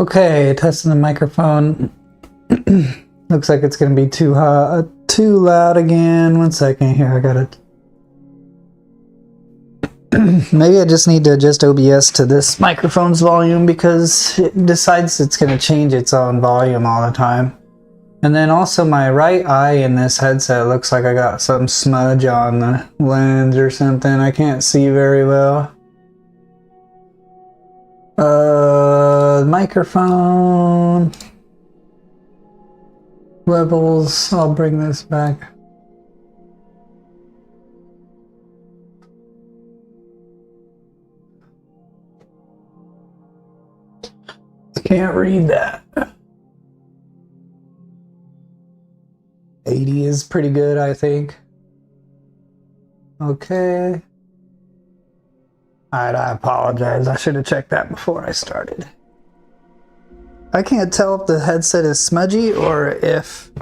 Okay, testing the microphone. Looks like it's gonna be too loud again. 1 second here, I gotta... Maybe I just need to adjust OBS to this microphone's volume because it decides it's gonna change its own volume all the time. And then also my right eye in this headset looks like I got some smudge on the lens or something. I can't see very well. Microphone levels, I'll bring this back. Can't read that. 80 is pretty good, I think. Okay. Alright, I apologize. I should have checked that before I started. I can't tell if the headset is smudgy or if...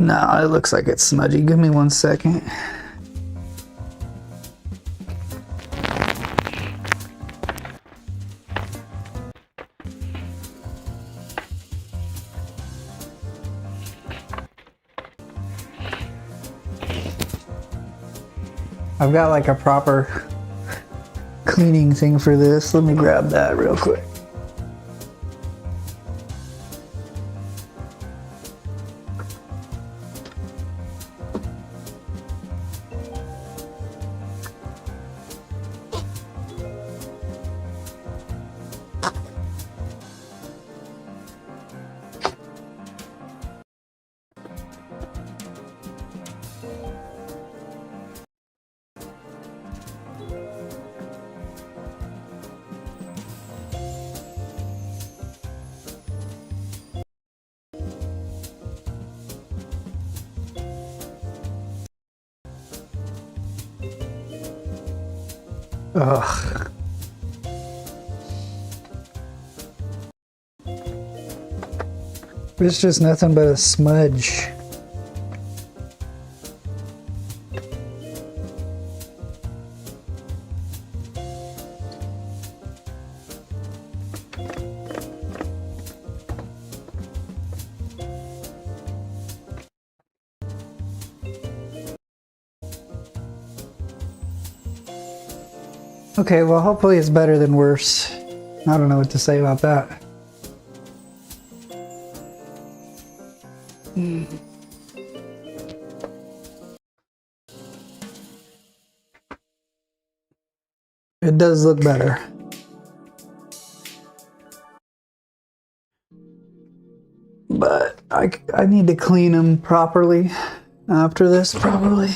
No, it looks like it's smudgy. Give me 1 second. I've got like a proper cleaning thing for this. Let me grab that real quick. Ugh. It's just nothing but a smudge. Okay, well, hopefully it's better than worse. I don't know what to say about that. It does look better. But I need to clean them properly after this, probably.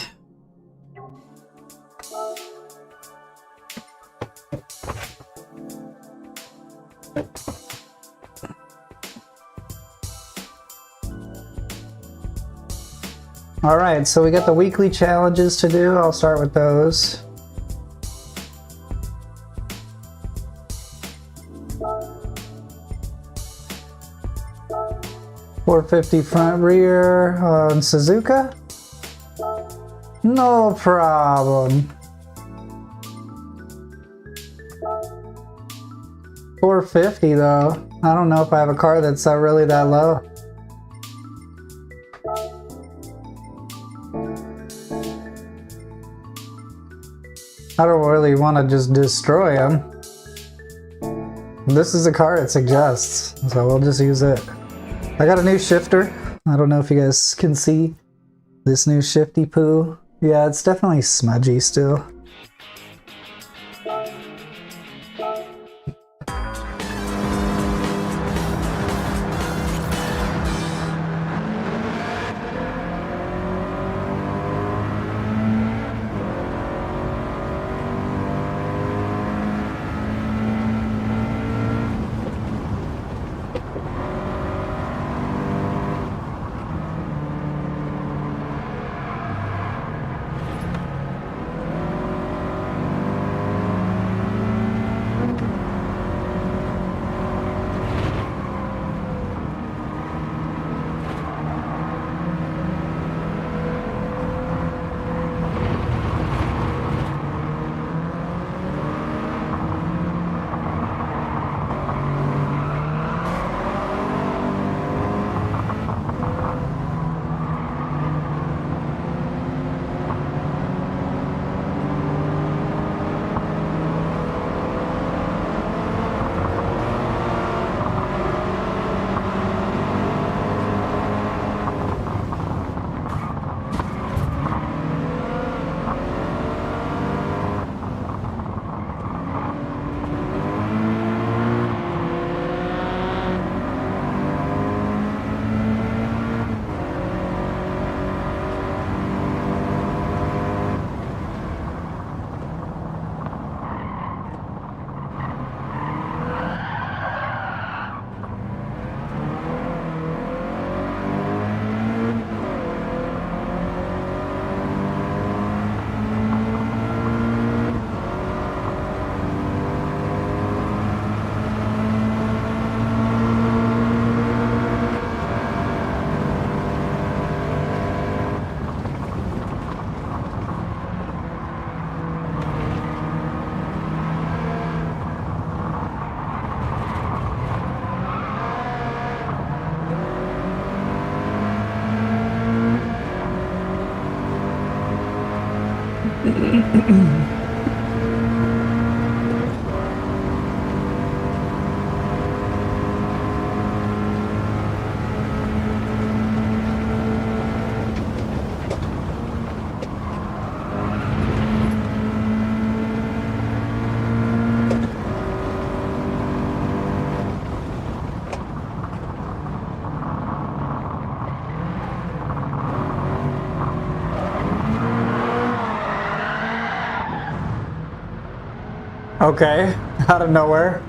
Alright, so we got the weekly challenges to do. I'll start with those. $450 front rear on Suzuka. No problem. $450 though. I don't know if I have a car that's really that low. I don't really want to just destroy them. This is a car it suggests, so we'll just use it. I got a new shifter. I don't know if you guys can see this new shifty poo. Yeah, it's definitely smudgy still. Okay, out of nowhere.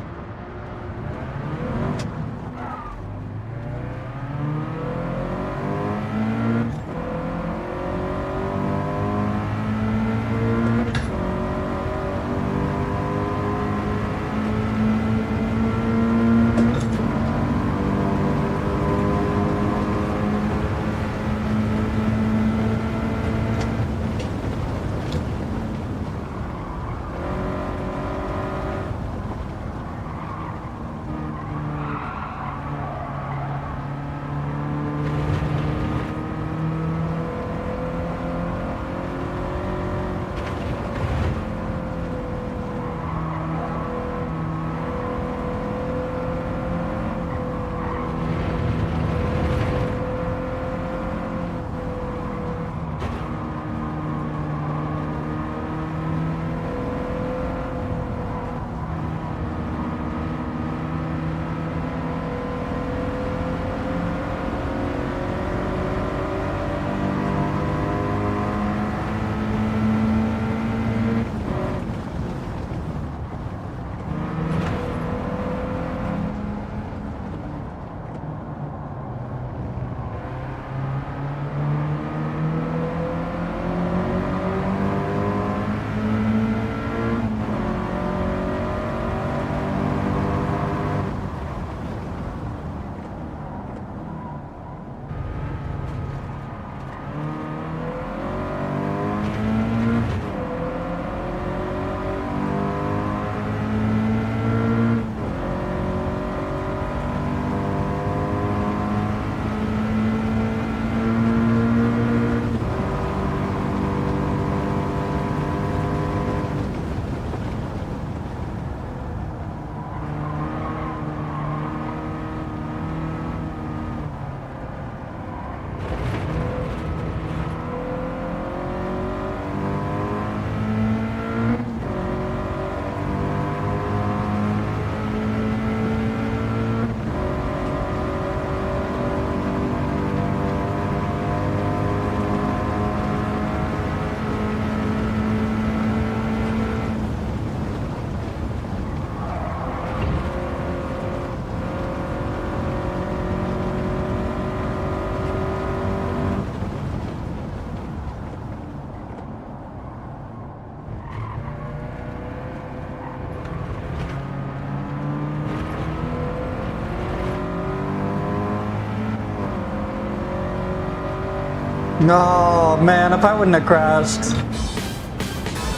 No, man, if I wouldn't have crashed,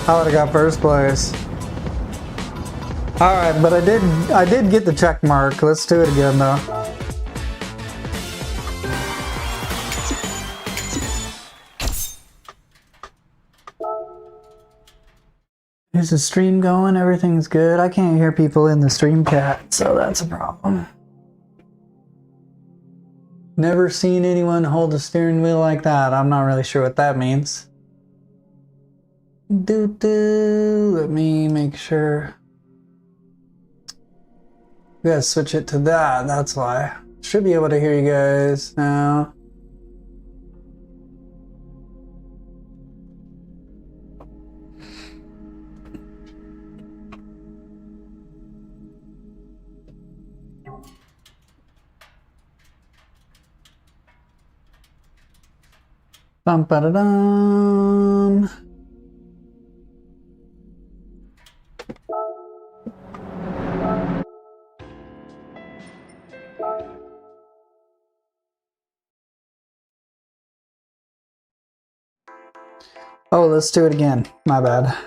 I would have got first place. Alright, but I did get the check mark. Let's do it again though. Is the stream going? Everything's good. I can't hear people in the stream chat, so that's a problem. Never seen anyone hold a steering wheel like that. I'm not really sure what that means. Let me make sure. We gotta switch it to that, that's why. Should be able to hear you guys now. Bum ba da dum. Oh, let's do it again. My bad.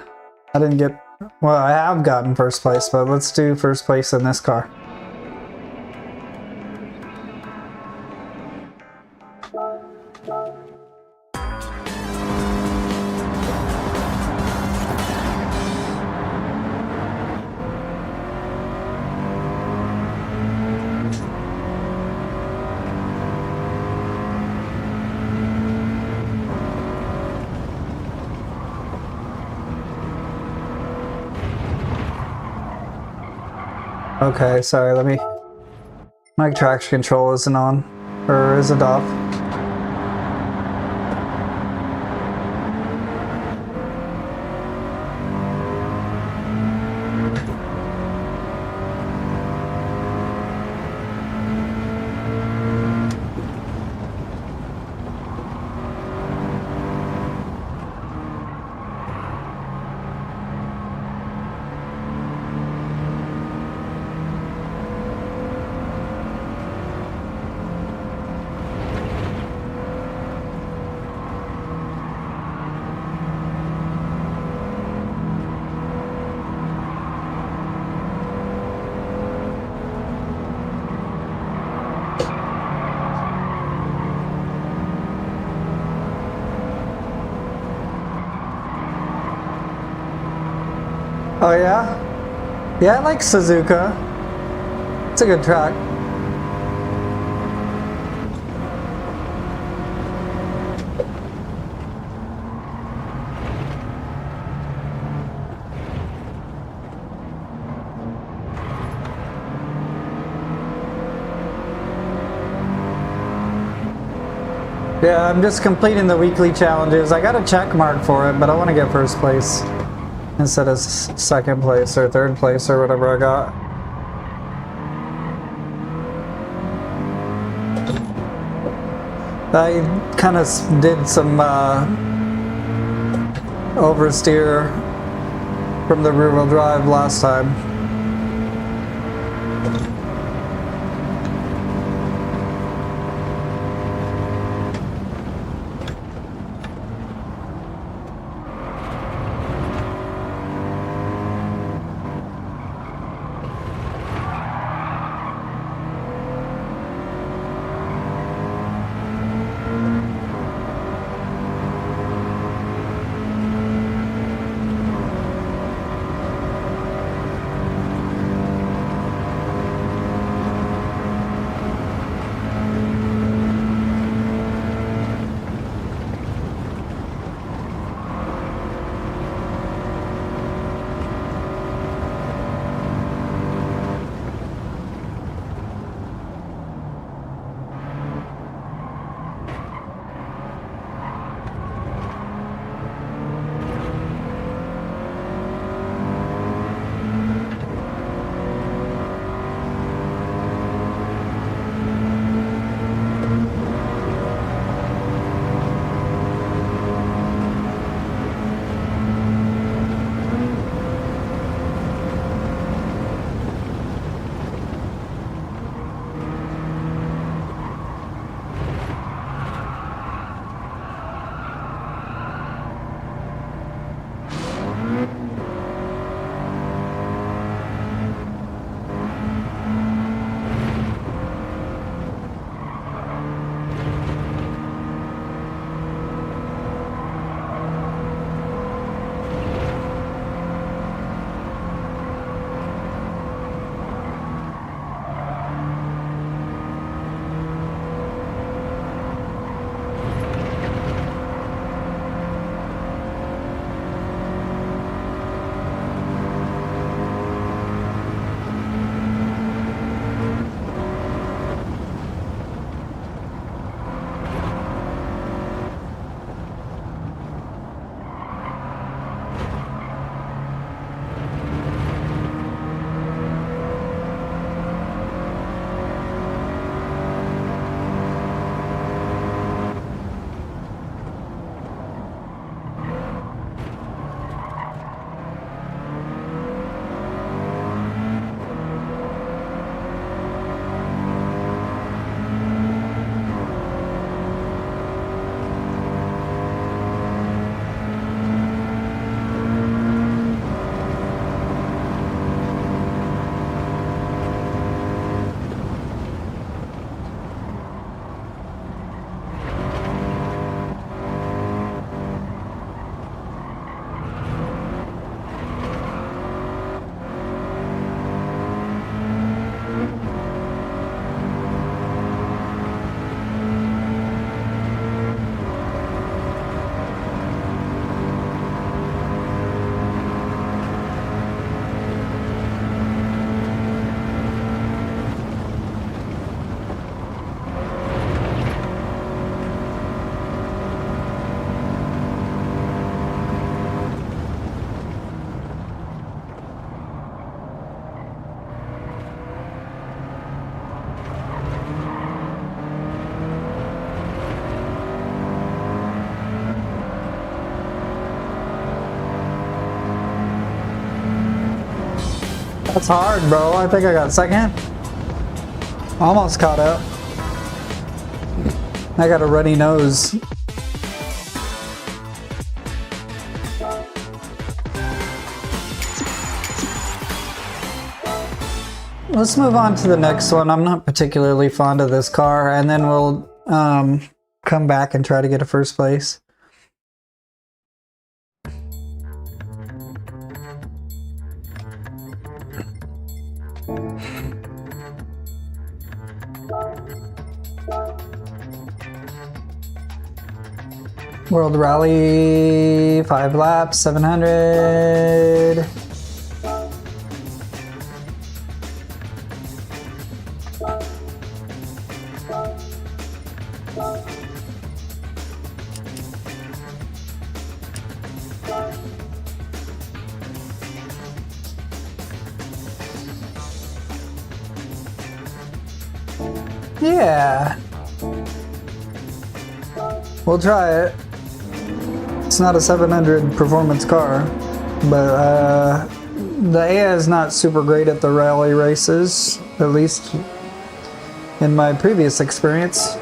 I didn't get... Well, I have gotten first place, but let's do first place in this car. Okay, sorry, let me... My traction control isn't on. Or is it off? Oh yeah? Yeah, I like Suzuka. It's a good track. Yeah, I'm just completing the weekly challenges. I got a check mark for it, but I want to get first place instead of second place or third place or whatever I got. I kind of did some oversteer from the rear-wheel drive last time. That's hard, bro. I think I got second. Almost caught up. I got a runny nose. Let's move on to the next one. I'm not particularly fond of this car, and then we'll come back and try to get a first place. World Rally, 5 laps, 700. Yeah. We'll try it. It's not a 700 performance car, but the AI is not super great at the rally races, at least in my previous experience.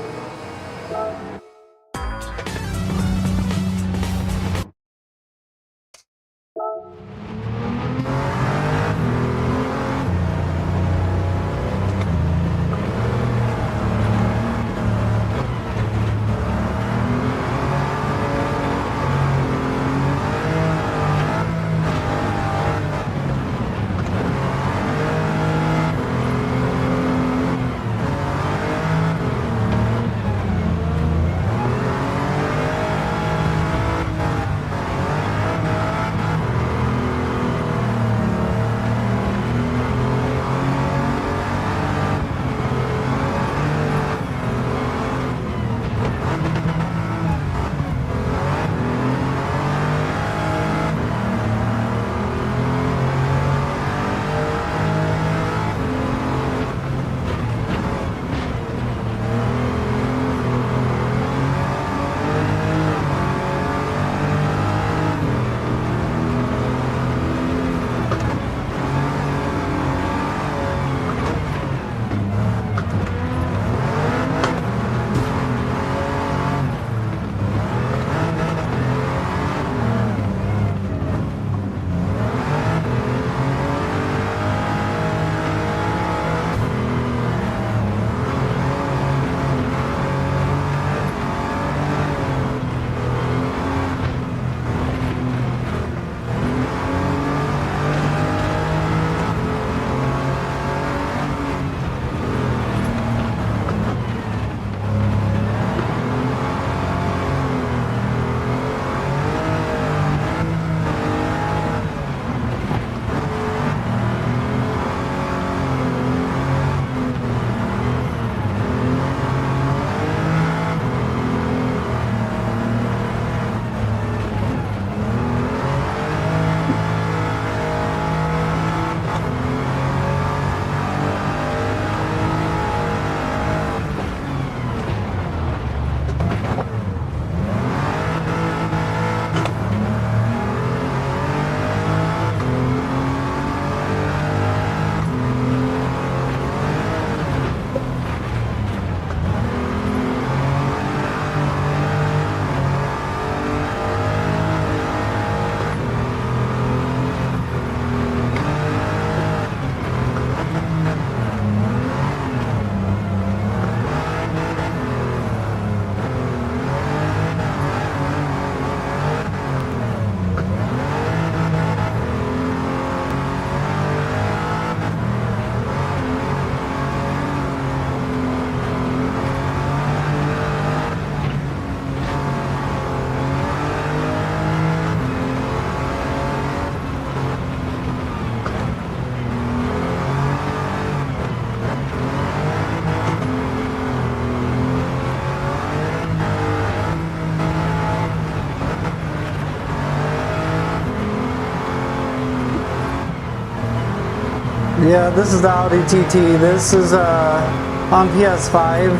Yeah, this is the Audi TT. This is on PS5.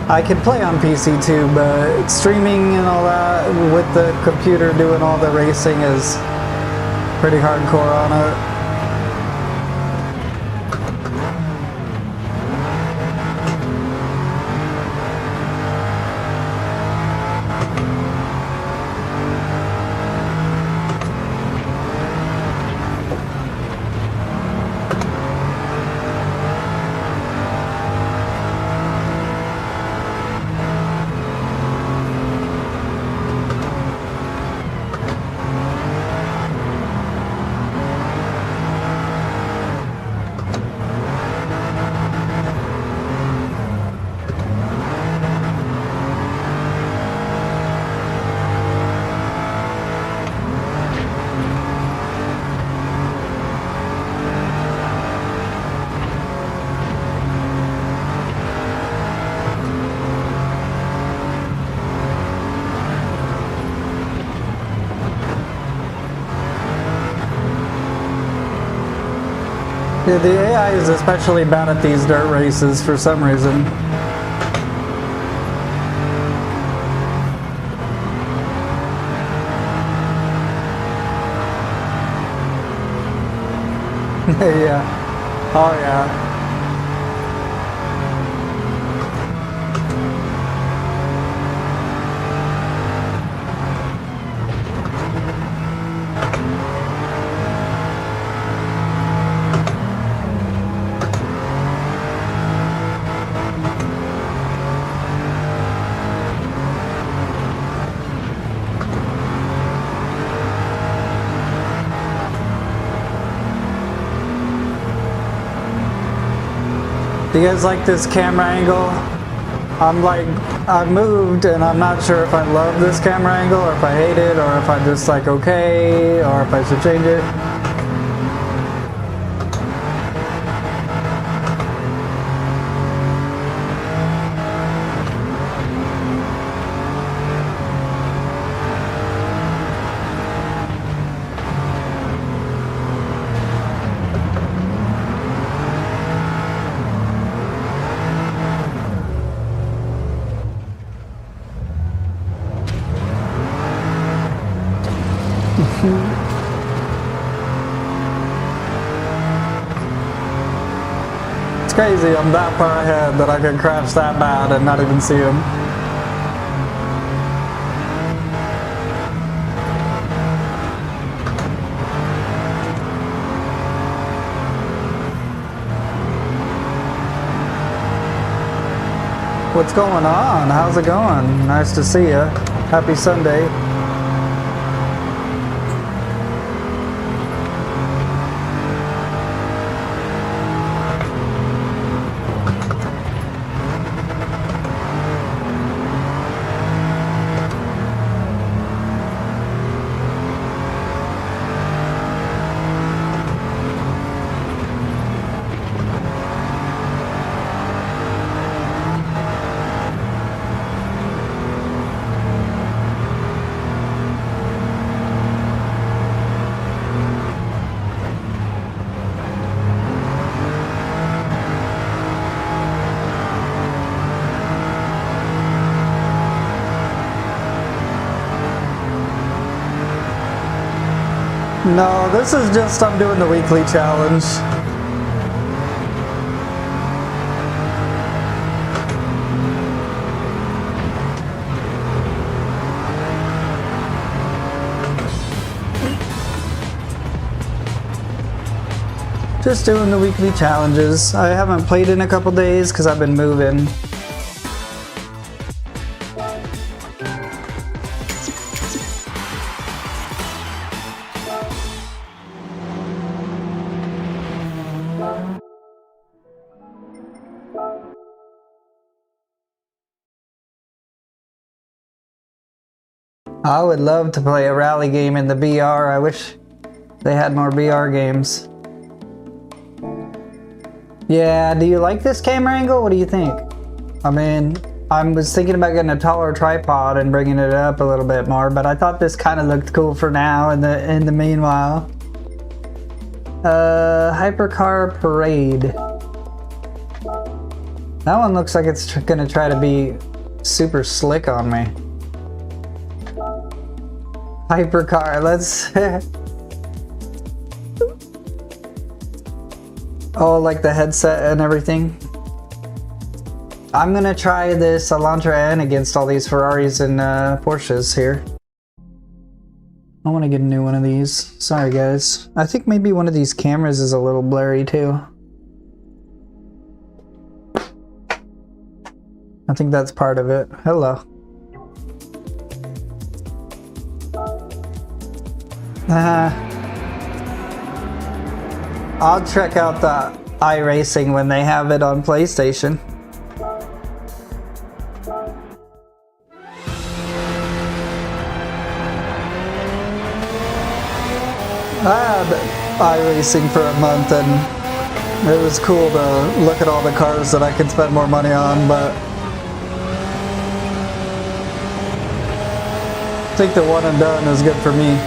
I could play on PC too, but streaming and all that with the computer doing all the racing is pretty hardcore on it. Yeah, the AI is especially bad at these dirt races for some reason. Yeah. Oh yeah. Do you guys like this camera angle? I moved and I'm not sure if I love this camera angle or if I hate it or if I'm just like okay or if I should change it. It's crazy I'm that far ahead that I can crash that bad and not even see him. What's going on? How's it going? Nice to see you. Happy Sunday. No, this is just, I'm doing the weekly challenge. Just doing the weekly challenges. I haven't played in a couple days because I've been moving. I would love to play a rally game in the VR. I wish they had more VR games. Yeah, do you like this camera angle? What do you think? I mean, I was thinking about getting a taller tripod and bringing it up a little bit more, but I thought this kind of looked cool for now in the meanwhile. Hypercar Parade. That one looks like it's gonna try to be super slick on me. Hypercar, let's... Oh, like the headset and everything. I'm gonna try this Elantra N against all these Ferraris and Porsches here. I want to get a new one of these. Sorry guys. I think maybe one of these cameras is a little blurry too. I think that's part of it. Hello. I'll check out the iRacing when they have it on PlayStation. I had iRacing for a month and it was cool to look at all the cars that I could spend more money on, but I think the one and done is good for me.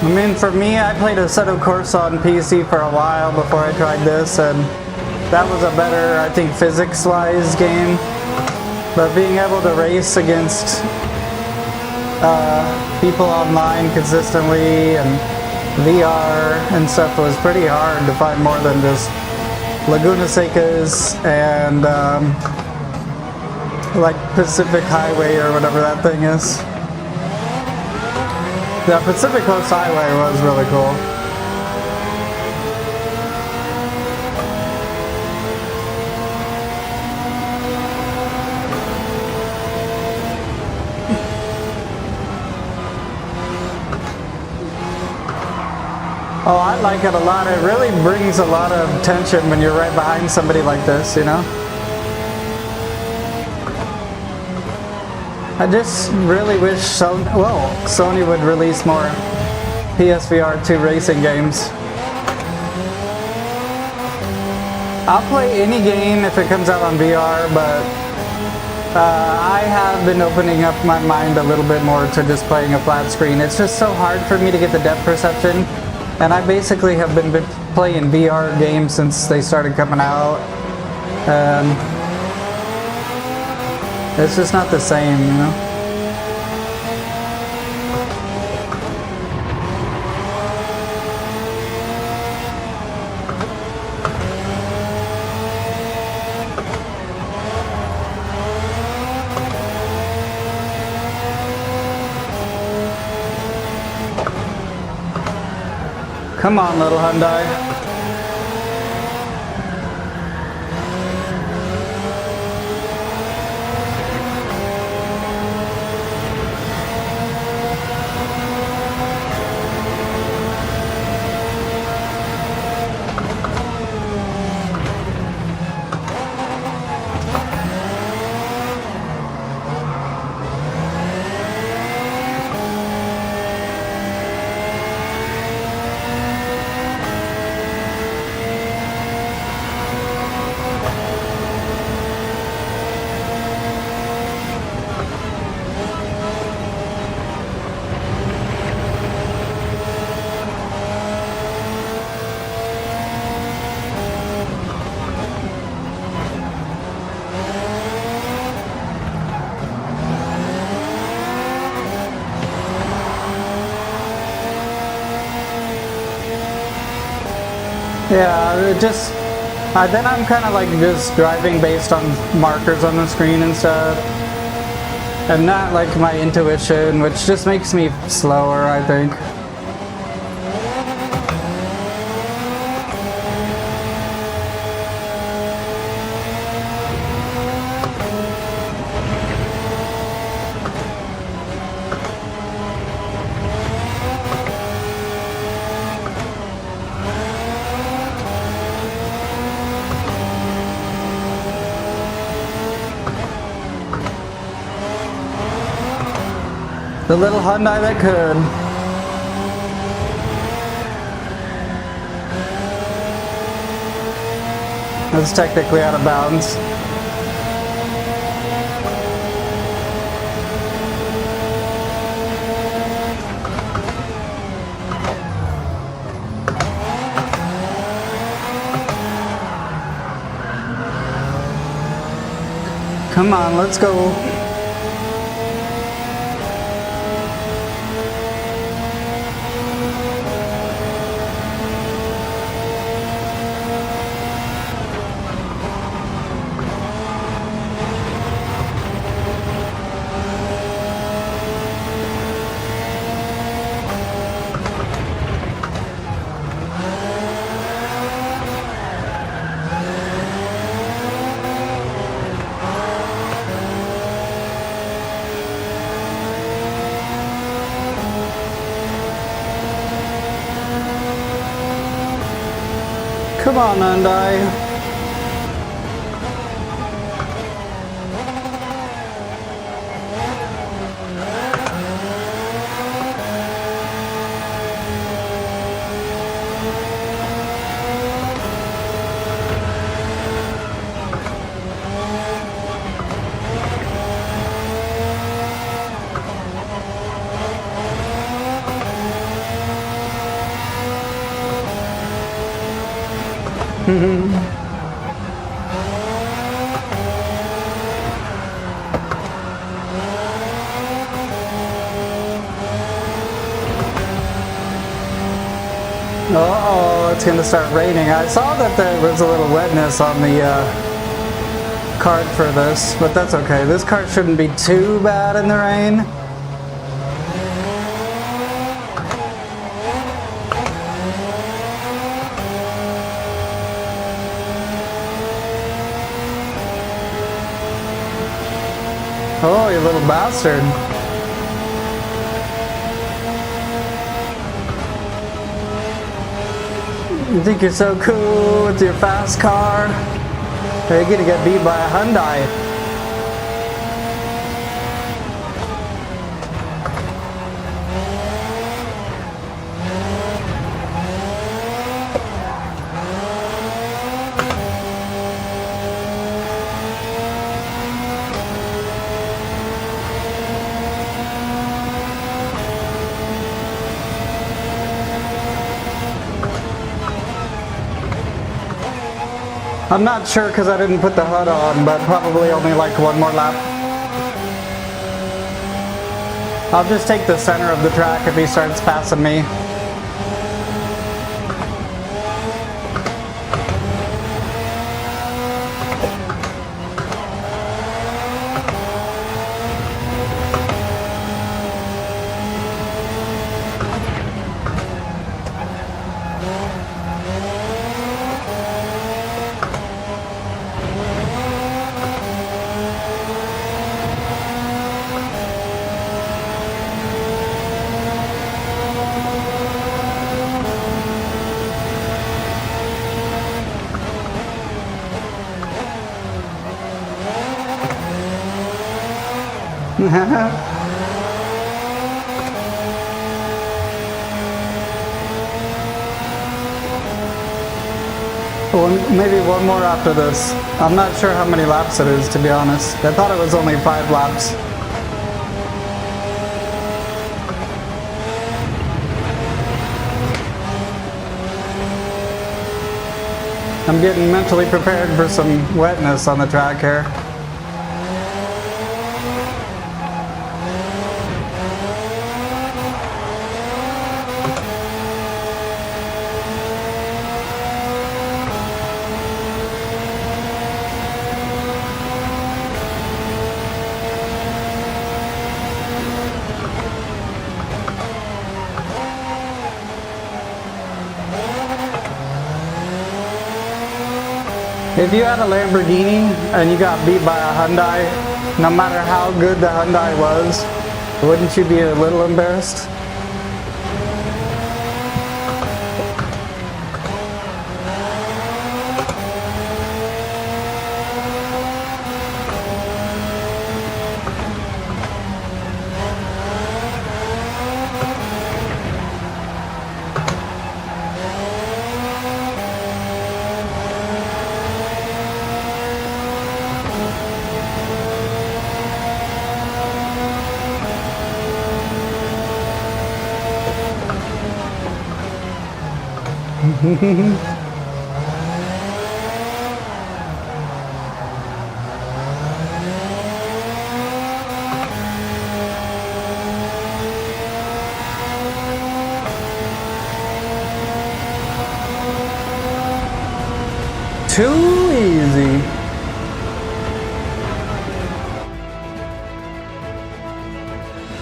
I mean, for me, I played Assetto Corsa on PC for a while before I tried this, and that was a better, I think, physics-wise game. But being able to race against people online consistently and VR and stuff was pretty hard to find more than just Laguna Secas and like Pacific Highway or whatever that thing is. The Pacific Coast Highway was really cool. Oh, I like it a lot. It really brings a lot of tension when you're right behind somebody like this, you know? I just really wish Sony would release more PSVR 2 racing games. I'll play any game if it comes out on VR, but I have been opening up my mind a little bit more to just playing a flat screen. It's just so hard for me to get the depth perception, and I basically have been playing VR games since they started coming out. It's just not the same, you know? Come on, little Hyundai. Yeah, it just, then I'm kind of like just driving based on markers on the screen and stuff, and not like my intuition, which just makes me slower, I think. The little Hyundai that could. That's technically out of bounds. Come on, let's go. Come on, Hyundai. Uh-oh, it's gonna start raining. I saw that there was a little wetness on the card for this, but that's okay. This card shouldn't be too bad in the rain. Oh, you little bastard. You think you're so cool with your fast car? You're gonna get beat by a Hyundai. I'm not sure because I didn't put the HUD on, but probably only like one more lap. I'll just take the center of the track if he starts passing me. Maybe one more after this. I'm not sure how many laps it is, to be honest. I thought it was only 5 laps. I'm getting mentally prepared for some wetness on the track here. If you had a Lamborghini and you got beat by a Hyundai, no matter how good the Hyundai was, wouldn't you be a little embarrassed? Too easy.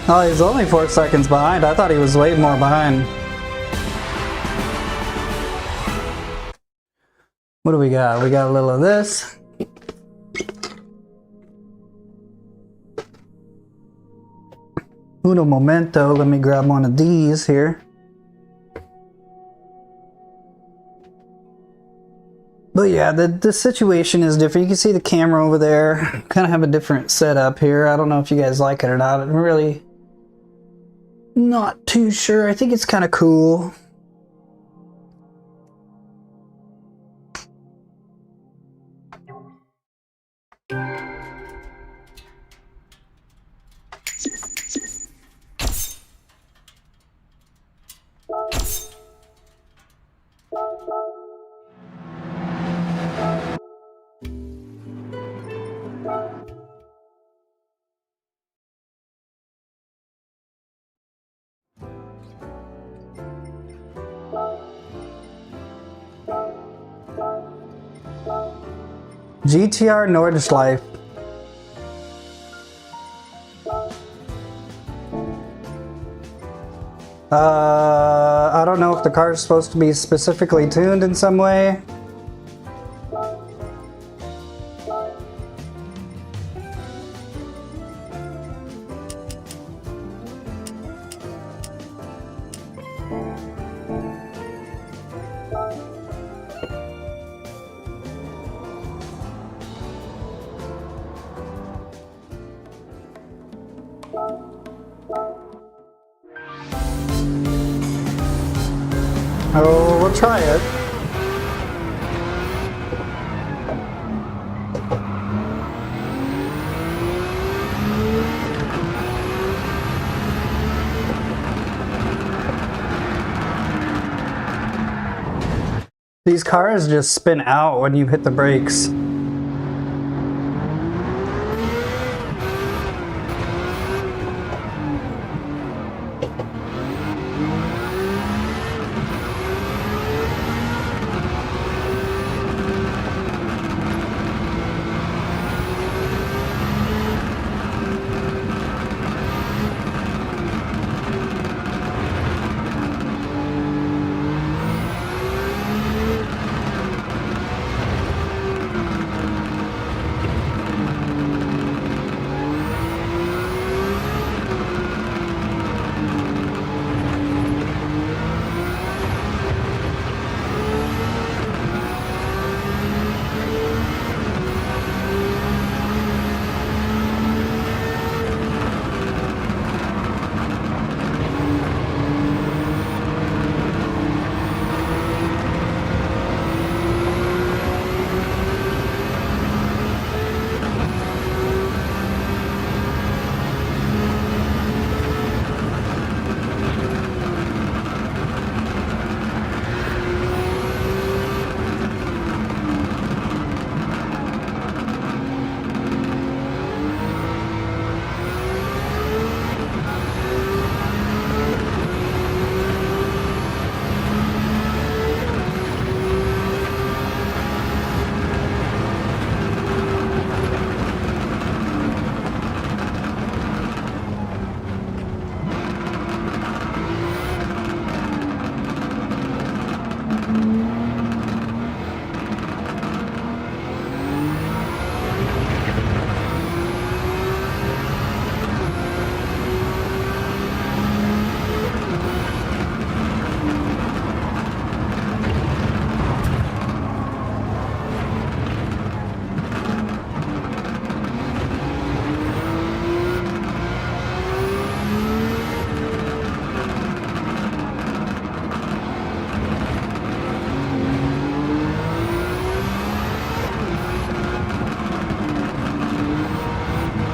Oh, he's only 4 seconds behind. I thought he was way more behind. What do we got? We got a little of this. Uno momento. Let me grab one of these here. But yeah, the situation is different. You can see the camera over there. Kind of have a different setup here. I don't know if you guys like it or not. I'm really not too sure. I think it's kind of cool. GTR Nordschleife. I don't know if the car is supposed to be specifically tuned in some way. Oh, we'll try it. These cars just spin out when you hit the brakes.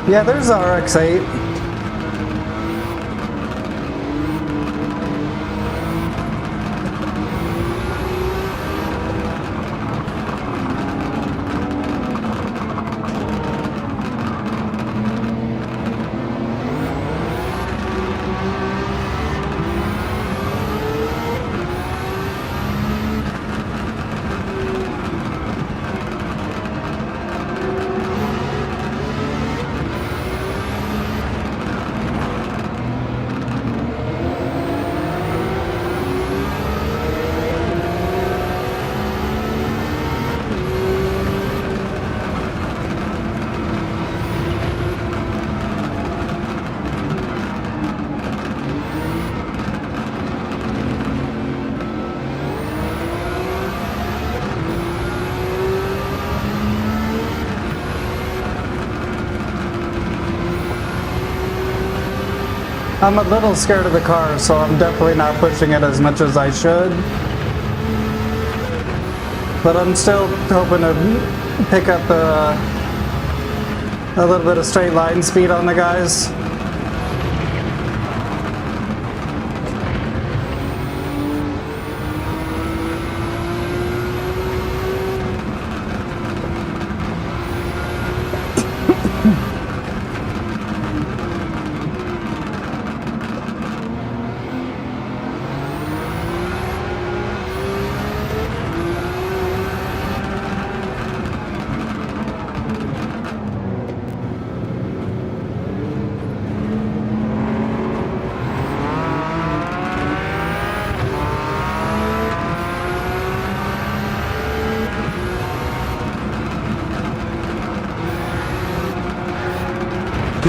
Yeah, there's the RX-8. I'm a little scared of the car, so I'm definitely not pushing it as much as I should. But I'm still hoping to pick up a little bit of straight line speed on the guys.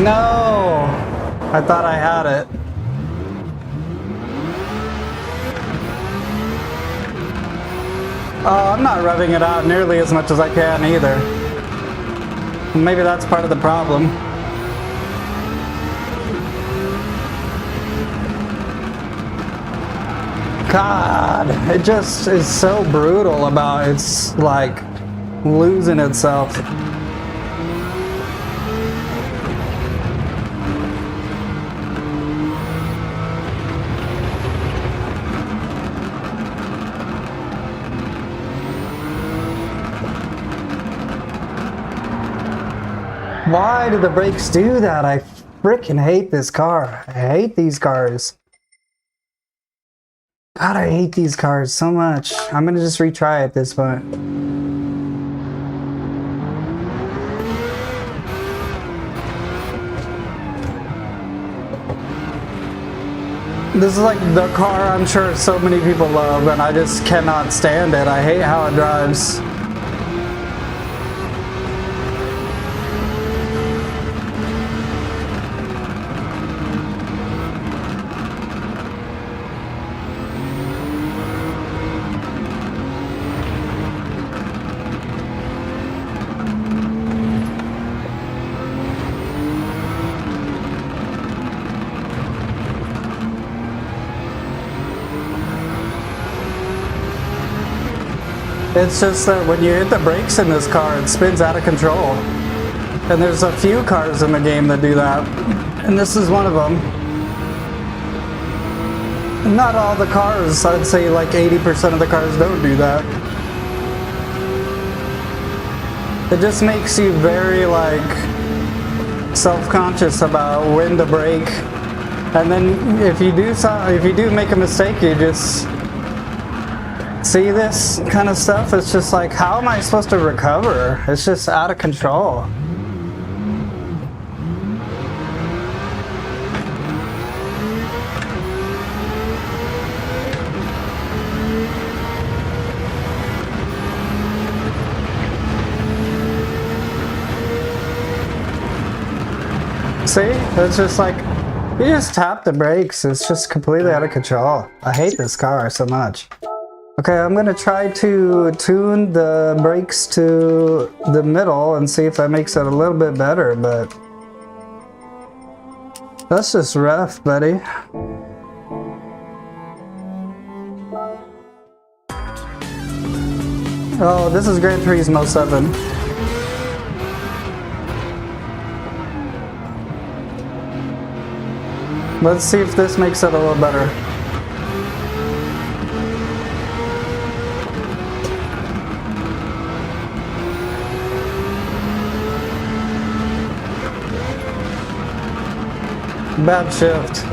No! I thought I had it. Oh, I'm not revving it out nearly as much as I can either. Maybe that's part of the problem. God, it just is so brutal about it's like losing itself. Why do the brakes do that? I freaking hate this car. I hate these cars. God, I hate these cars so much. I'm gonna just retry at this point. This is like the car I'm sure so many people love, and I just cannot stand it. I hate how it drives. It's just that when you hit the brakes in this car, it spins out of control. And there's a few cars in the game that do that. And this is one of them. Not all the cars, I'd say like 80% of the cars don't do that. It just makes you very like self-conscious about when to brake. And then if you do make a mistake, you just see this kind of stuff. It's just like, how am I supposed to recover? It's just out of control. See? It's just like, you just tap the brakes. It's just completely out of control. I hate this car so much. Okay, I'm gonna try to tune the brakes to the middle and see if that makes it a little bit better, but that's just rough, buddy. Oh, this is Gran Turismo 7. Let's see if this makes it a little better. Bad shift.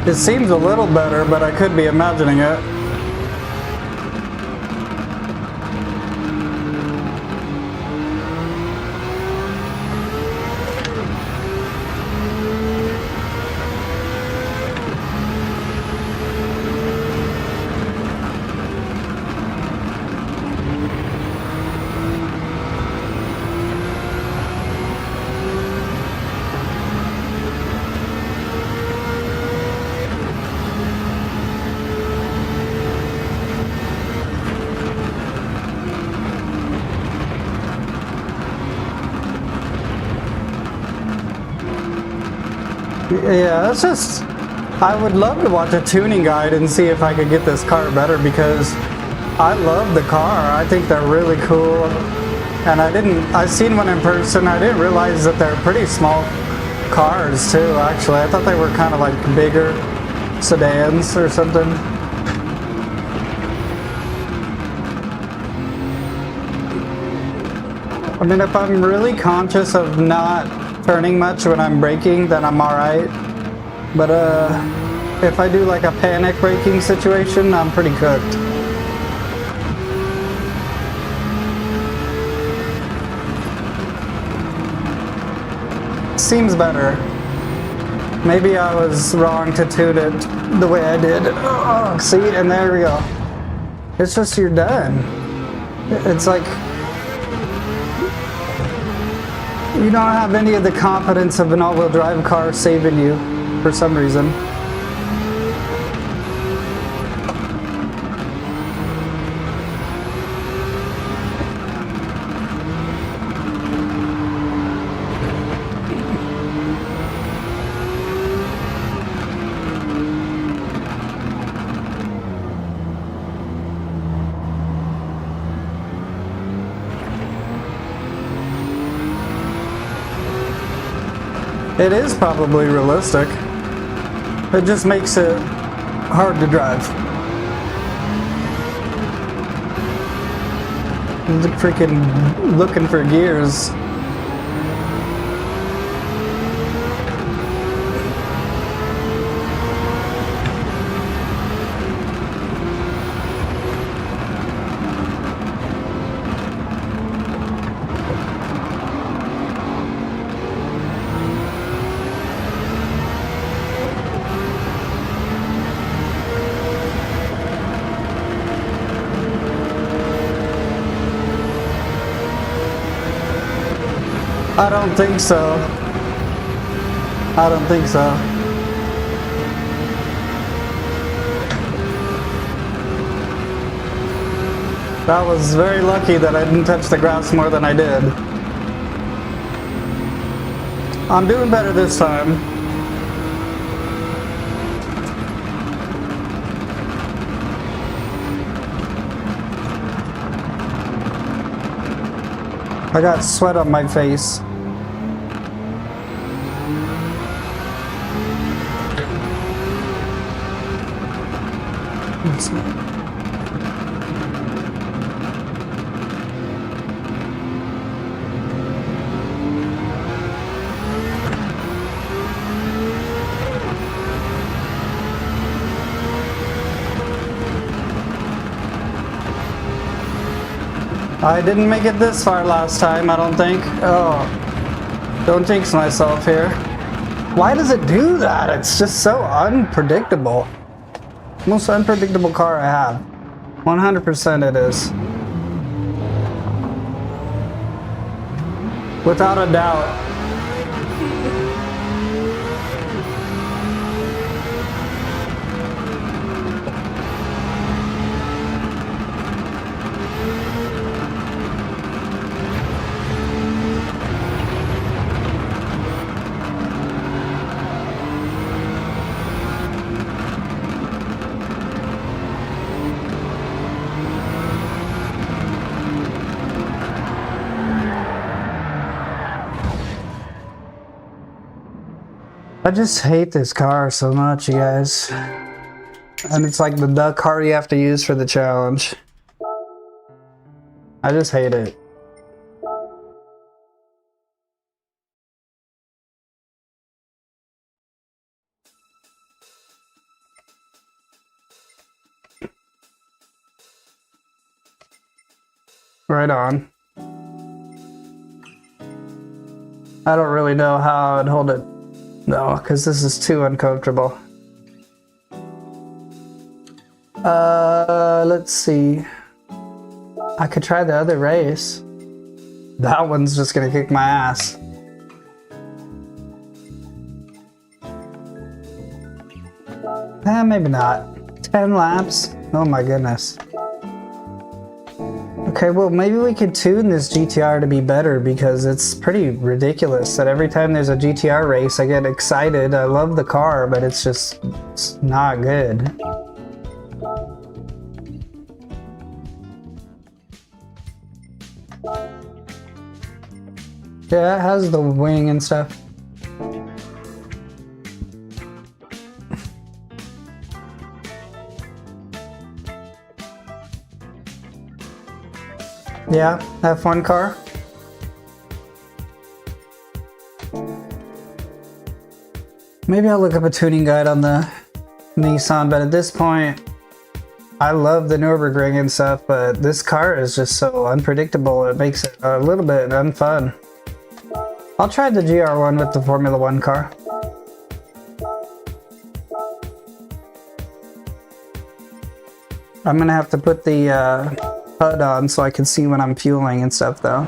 It seems a little better, but I could be imagining it. Yeah, it's just, I would love to watch a tuning guide and see if I could get this car better, because I love the car. I think they're really cool. And I've seen one in person. I didn't realize that they're pretty small cars too, actually. I thought they were kind of like bigger sedans or something. I mean, if I'm really conscious of not turning much when I'm braking, then I'm alright. But if I do like a panic braking situation, I'm pretty cooked. Seems better. Maybe I was wrong to tune it the way I did. Oh, see, and there we go. It's just you're done. It's like you don't have any of the confidence of an all-wheel drive car saving you for some reason. It is probably realistic. It just makes it hard to drive. Freaking looking for gears. I don't think so. I don't think so. That was very lucky that I didn't touch the grass more than I did. I'm doing better this time. I got sweat on my face. I didn't make it this far last time, I don't think. Oh, don't jinx myself here. Why does it do that? It's just so unpredictable. Most unpredictable car I have. 100% it is. Without a doubt. I just hate this car so much, you guys. And it's like the car you have to use for the challenge. I just hate it. Right on. I don't really know how I'd hold it. No, because this is too uncomfortable. Let's see. I could try the other race. That one's just gonna kick my ass. Maybe not. 10 laps? Oh my goodness. Okay, well maybe we could tune this GTR to be better because it's pretty ridiculous that every time there's a GTR race I get excited. I love the car, but it's not good. Yeah, it has the wing and stuff. Yeah, F1 car. Maybe I'll look up a tuning guide on the Nissan, but at this point, I love the Nürburgring and stuff, but this car is just so unpredictable, it makes it a little bit unfun. I'll try the GR1 with the Formula 1 car. I'm gonna have to put the HUD on so I can see when I'm fueling and stuff though.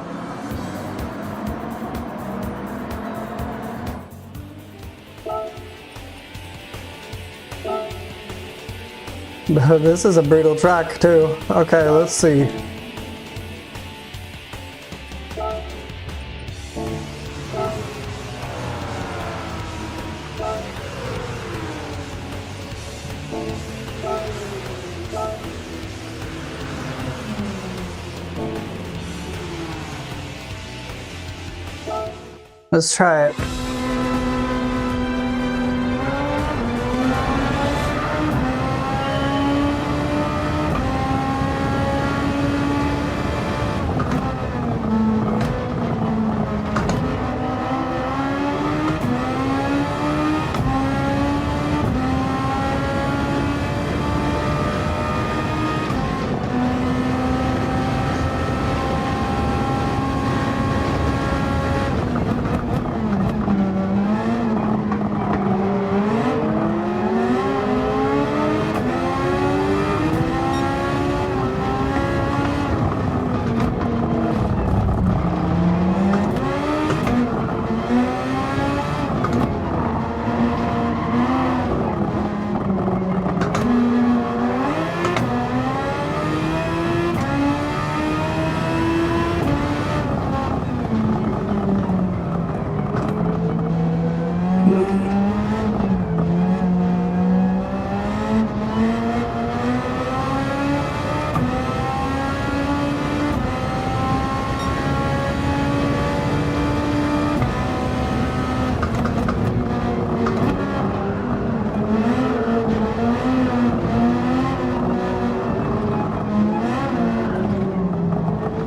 This is a brutal track too. Okay, let's see. Let's try it.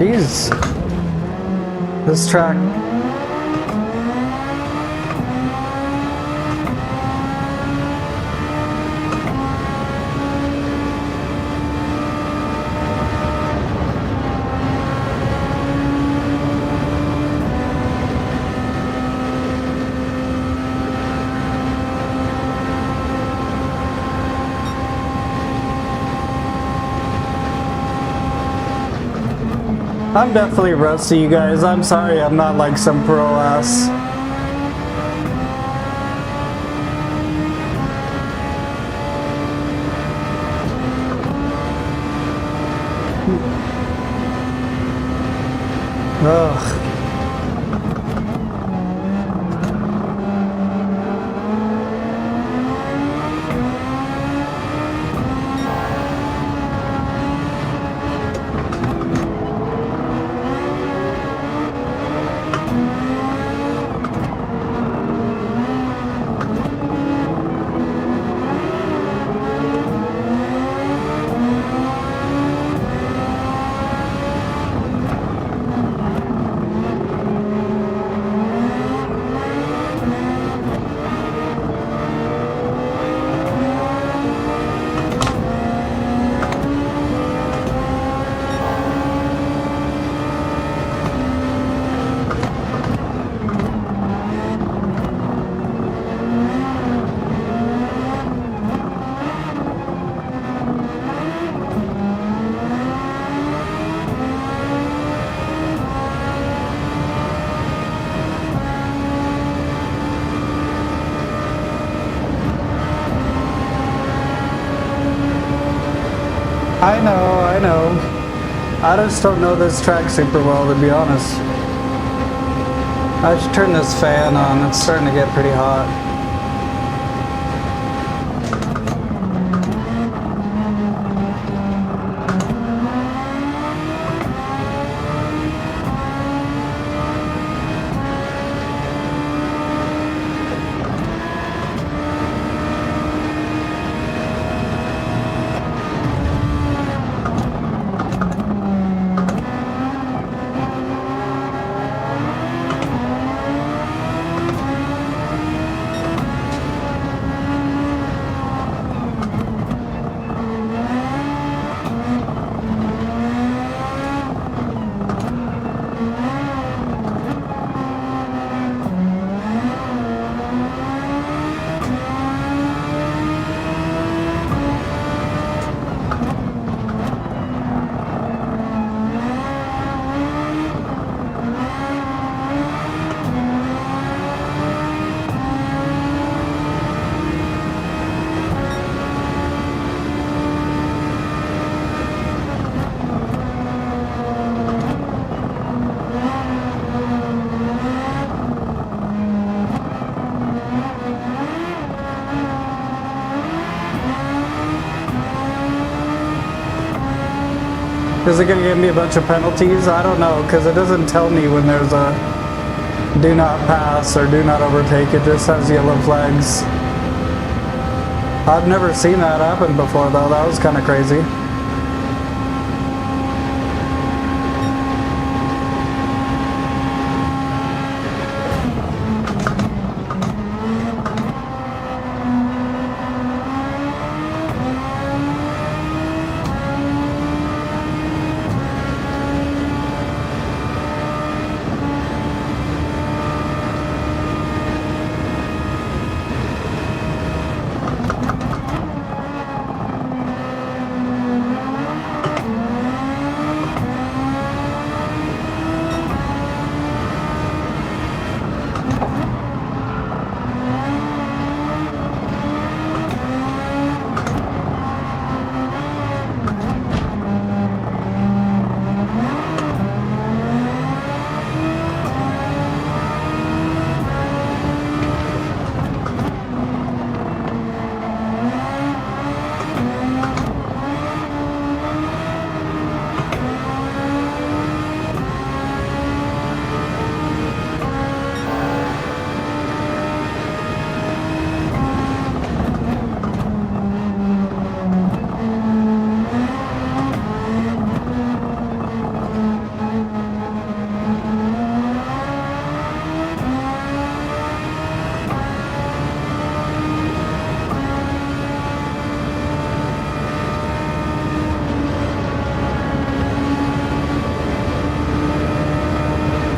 Jeez. This track. I'm definitely rusty, you guys. I'm sorry I'm not like some pro ass. Ugh. I know. I just don't know this track super well, to be honest. I should turn this fan on. It's starting to get pretty hot. Is it going to give me a bunch of penalties? I don't know, because it doesn't tell me when there's a do not pass or do not overtake. It just has yellow flags. I've never seen that happen before, though. That was kind of crazy.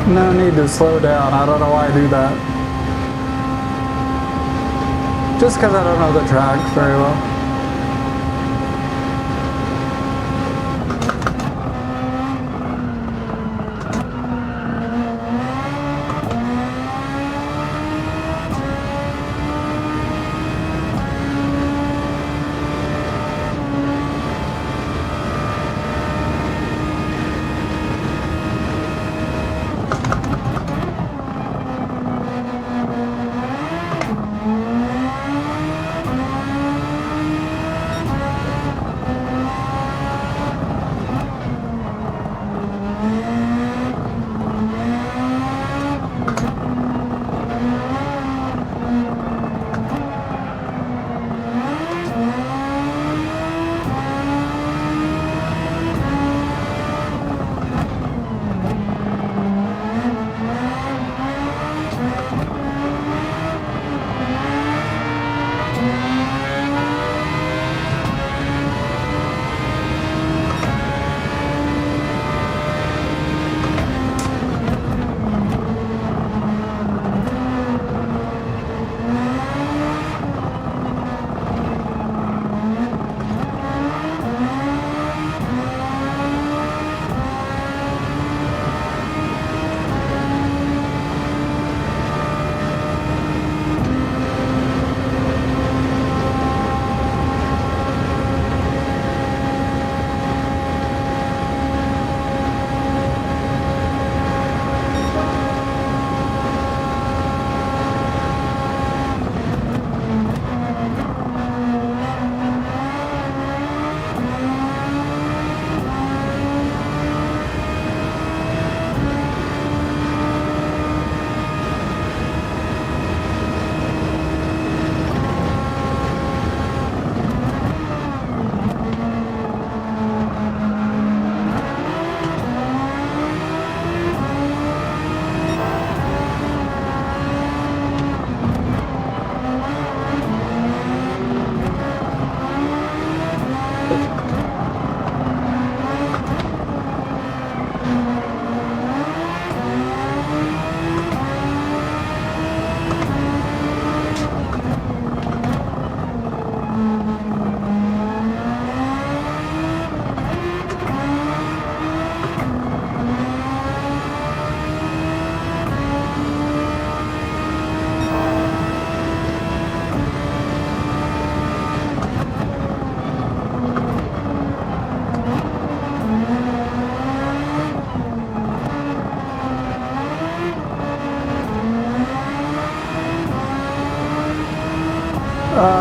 No need to slow down. I don't know why I do that. Just because I don't know the track very well.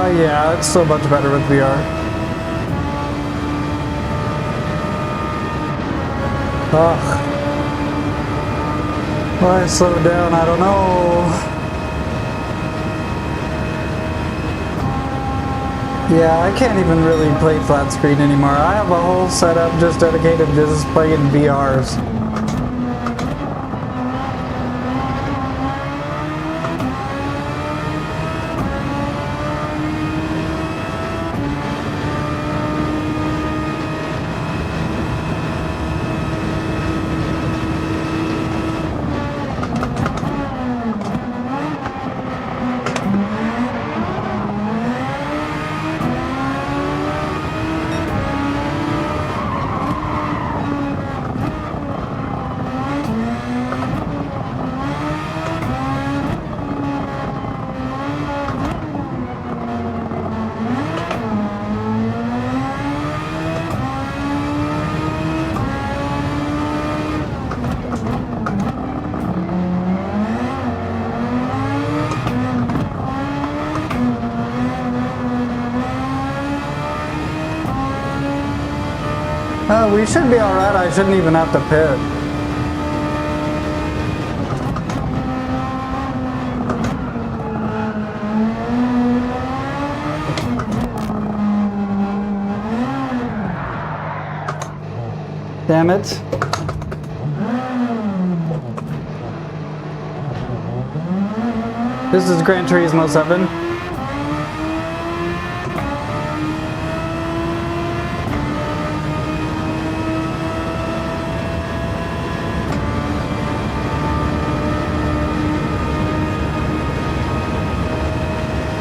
Yeah, it's so much better with VR. Ugh. Why I slowed down, I don't know. Yeah, I can't even really play flat screen anymore. I have a whole setup just dedicated to just playing VRs. We should be alright, I shouldn't even have to pit. Damn it. This is Gran Turismo 7.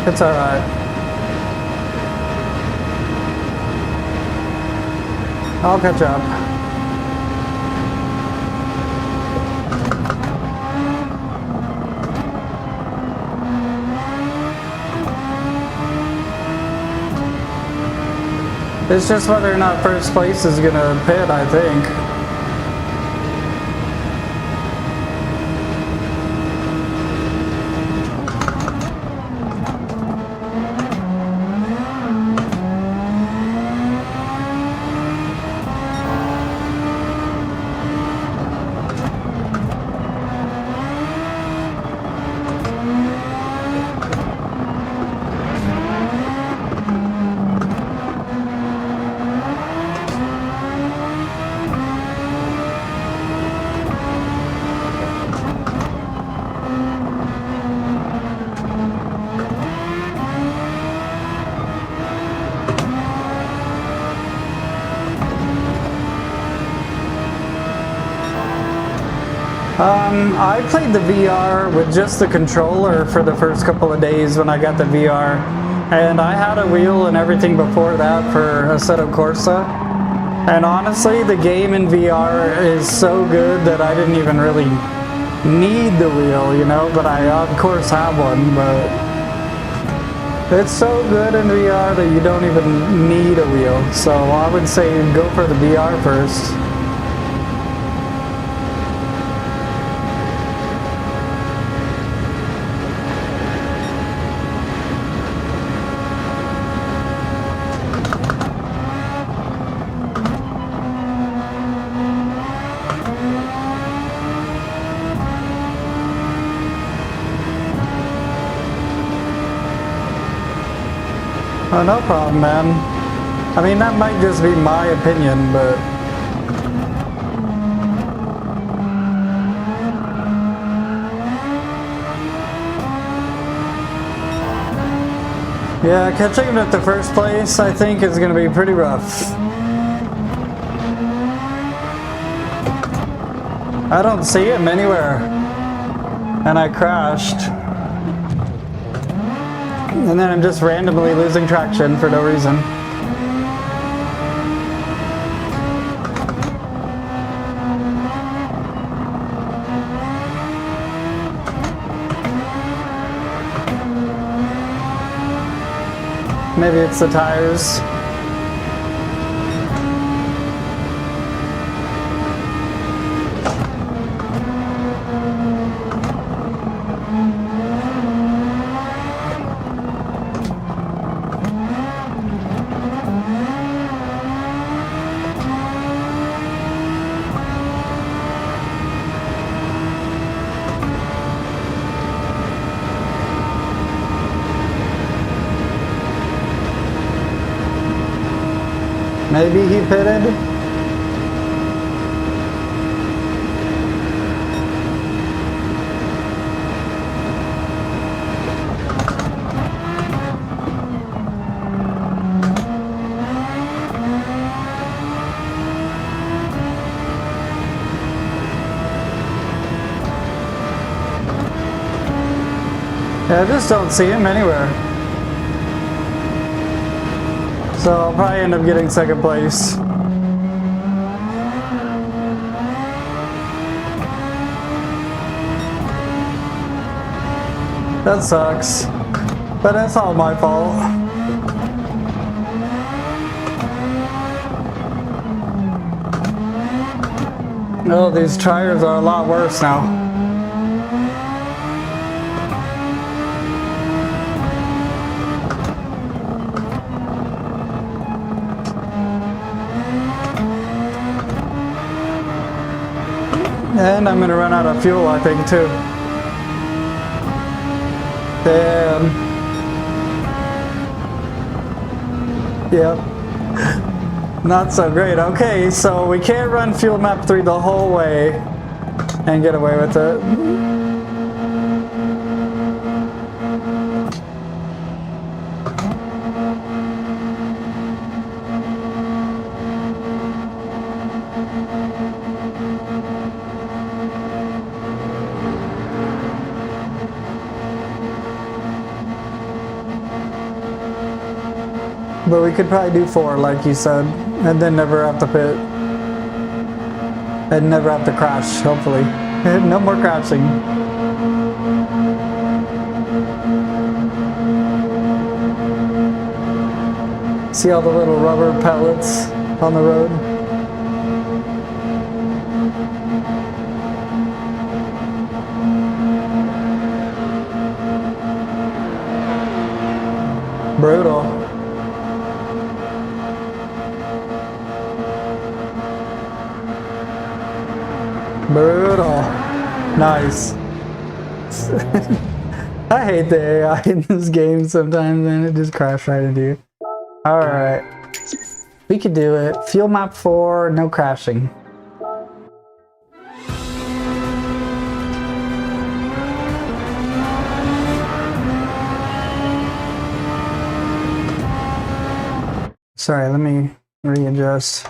It's alright. I'll catch up. It's just whether or not first place is gonna pit, I think. I played the VR with just the controller for the first couple of days when I got the VR, and I had a wheel and everything before that for Assetto Corsa, and honestly the game in VR is so good that I didn't even really need the wheel, you know, but I of course have one, but it's so good in VR that you don't even need a wheel, so I would say go for the VR first. Oh, no problem, man. I mean, that might just be my opinion, but... yeah, catching him at the first place, I think, is going to be pretty rough. I don't see him anywhere. And I crashed. And then I'm just randomly losing traction for no reason. Maybe it's the tires. Maybe he pitted. Yeah, I just don't see him anywhere. So I'll probably end up getting second place. That sucks. But that's all my fault. Oh, these tires are a lot worse now. And I'm gonna run out of fuel, I think, too. Damn. Yep. Not so great. Okay, so we can't run fuel map 3 the whole way and get away with it. But we could probably do 4, like you said, and then never have to pit. And never have to crash, hopefully. No more crashing. See all the little rubber pellets on the road? Brutal. Brutal. Nice. I hate the AI in this game sometimes, and it just crashed right into you. Alright. We could do it. Fuel map 4, no crashing. Sorry, let me readjust.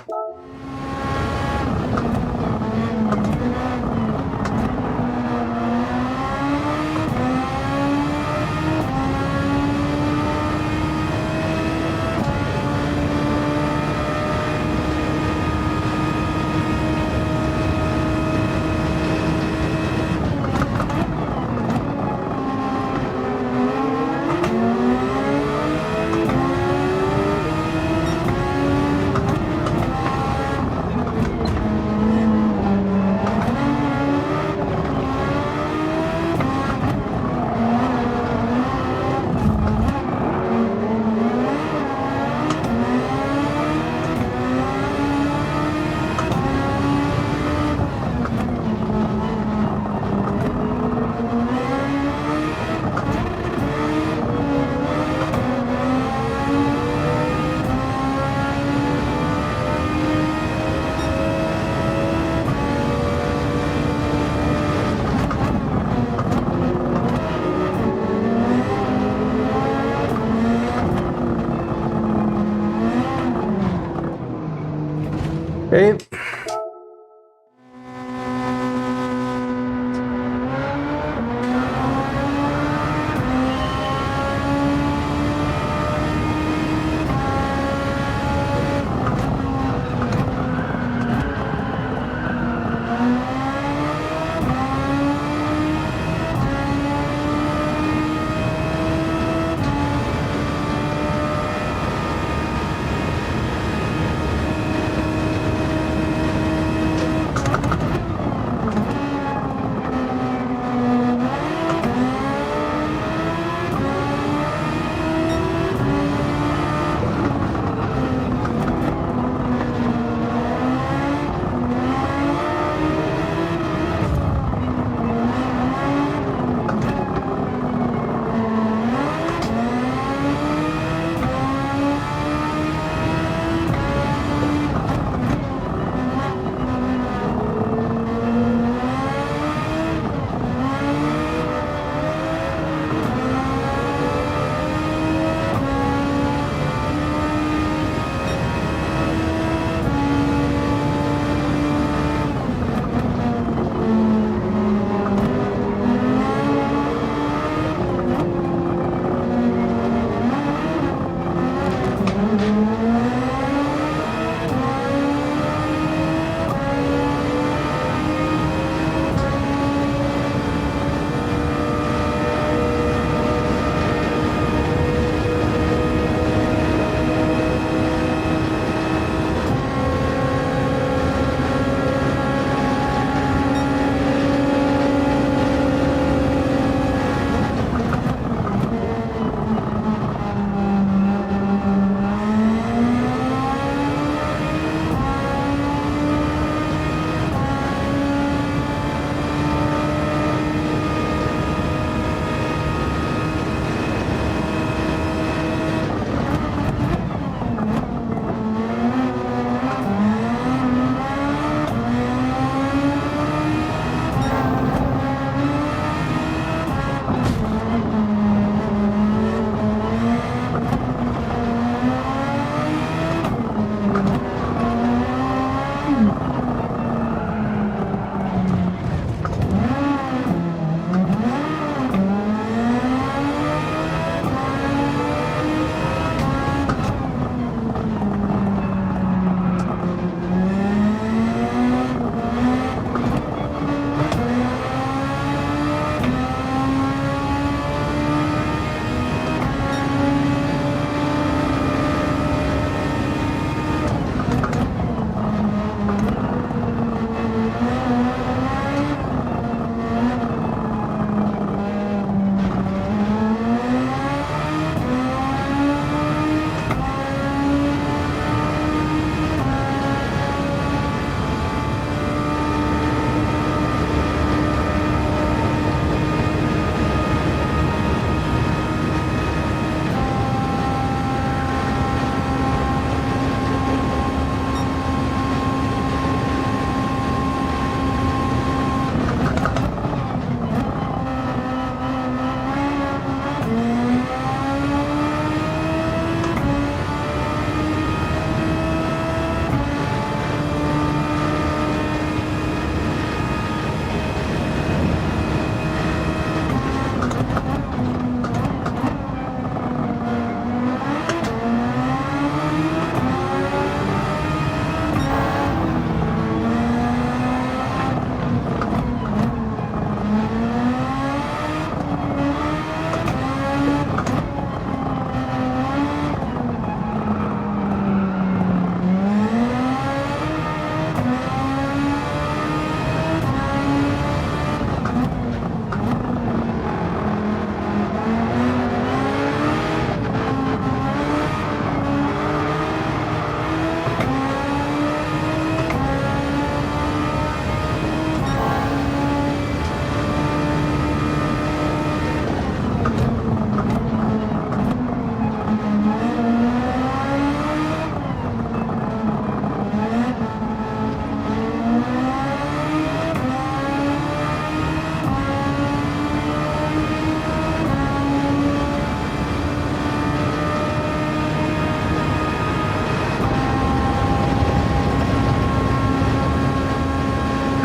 Okay.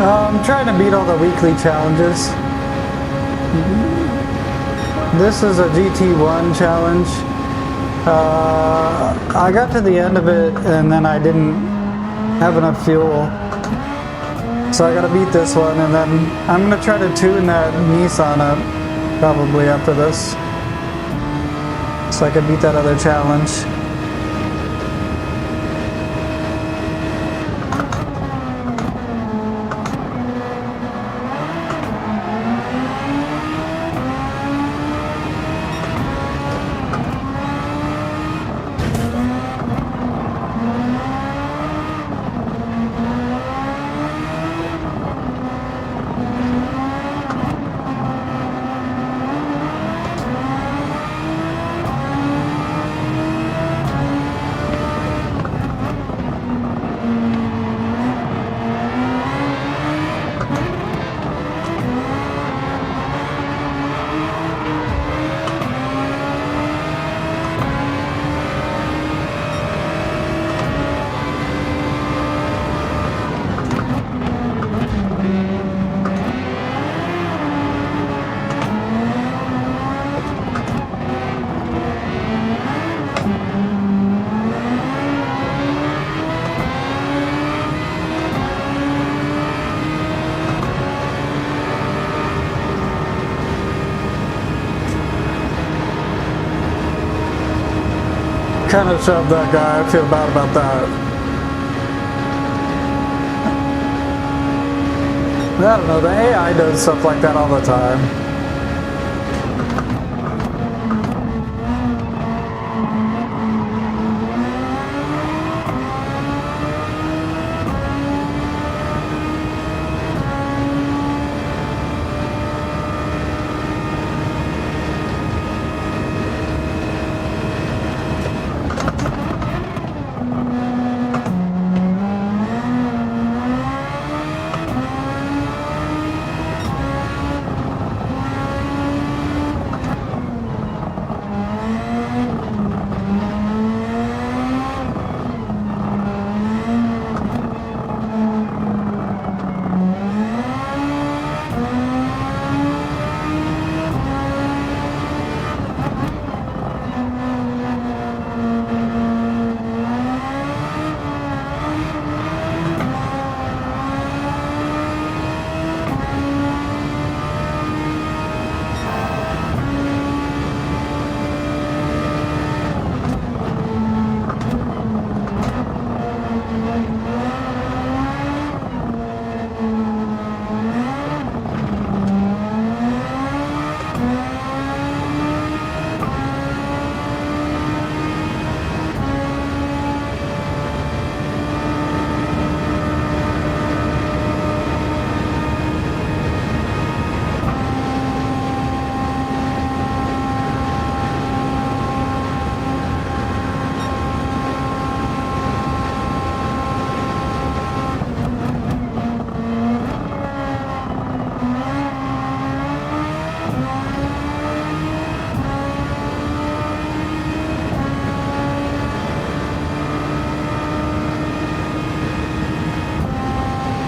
I'm trying to beat all the weekly challenges. This is a GT1 challenge. I got to the end of it and then I didn't have enough fuel. So I gotta beat this one, and then I'm gonna try to tune that Nissan up probably after this, so I can beat that other challenge. Kind of shoved that guy. I feel bad about that. I don't know, the AI does stuff like that all the time.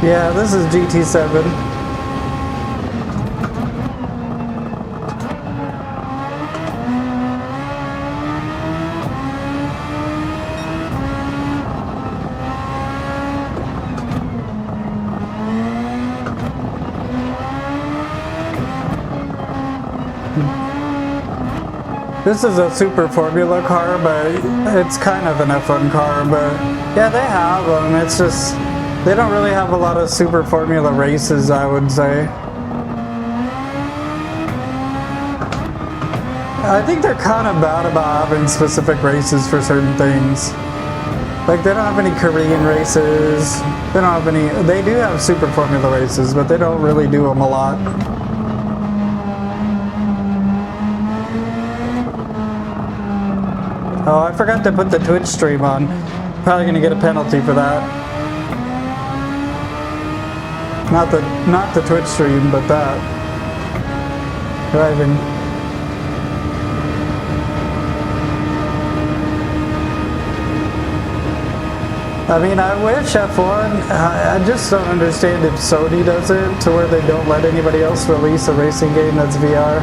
Yeah, this is GT7. This is a super formula car, but it's kind of an F1 car, but yeah, they have them. It's just, they don't really have a lot of super formula races, I would say. I think they're kind of bad about having specific races for certain things. Like, they don't have any Korean races. They don't have any, they do have super formula races, but they don't really do them a lot. Oh, I forgot to put the Twitch stream on. Probably gonna get a penalty for that. Not the Twitch stream, but that. Driving. I mean, I wish F1, I just don't understand if Sony does it to where they don't let anybody else release a racing game that's VR.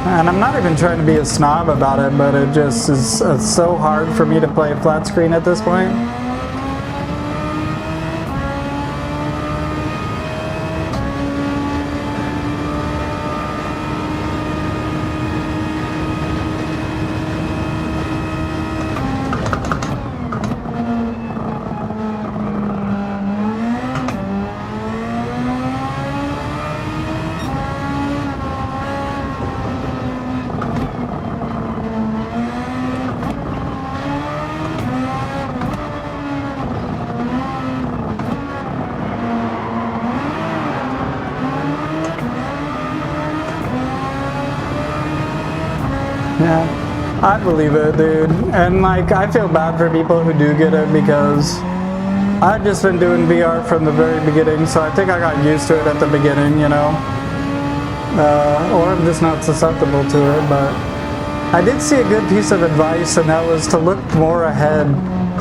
And I'm not even trying to be a snob about it, but it just is so hard for me to play flat screen at this point. Yeah, I believe it, dude. And like, I feel bad for people who do get it because I've just been doing VR from the very beginning, so I think I got used to it at the beginning, you know? Or I'm just not susceptible to it, but I did see a good piece of advice, and that was to look more ahead.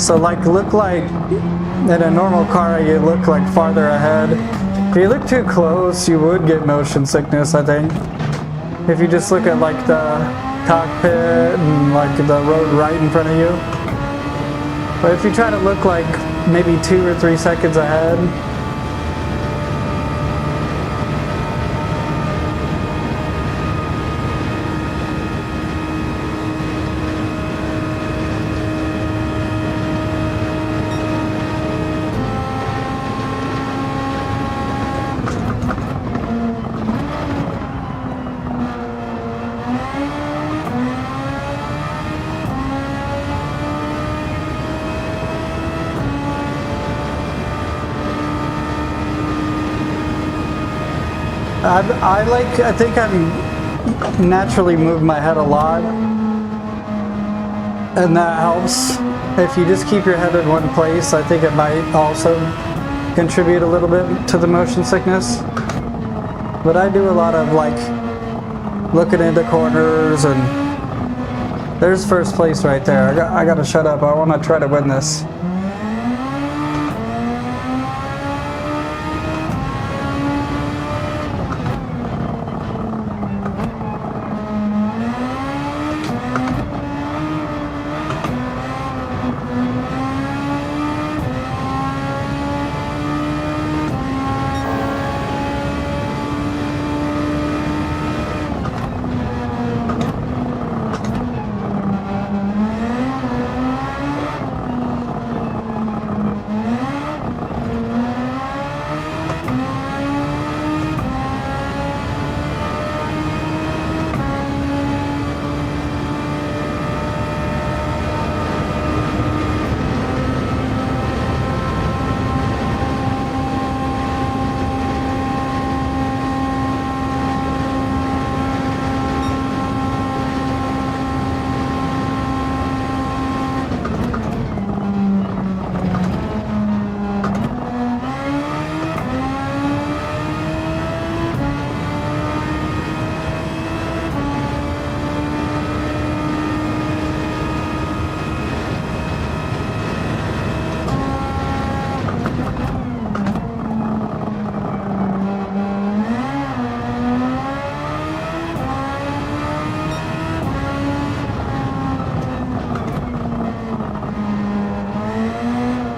So like, look like, in a normal car, you look like farther ahead. If you look too close, you would get motion sickness, I think. If you just look at like the cockpit and like the road right in front of you. But if you try to look like maybe 2 or 3 seconds ahead, I think I'm naturally move my head a lot, and that helps. If you just keep your head in one place, I think it might also contribute a little bit to the motion sickness. But I do a lot of like looking into corners, and there's first place right there. I gotta shut up. I want to try to win this.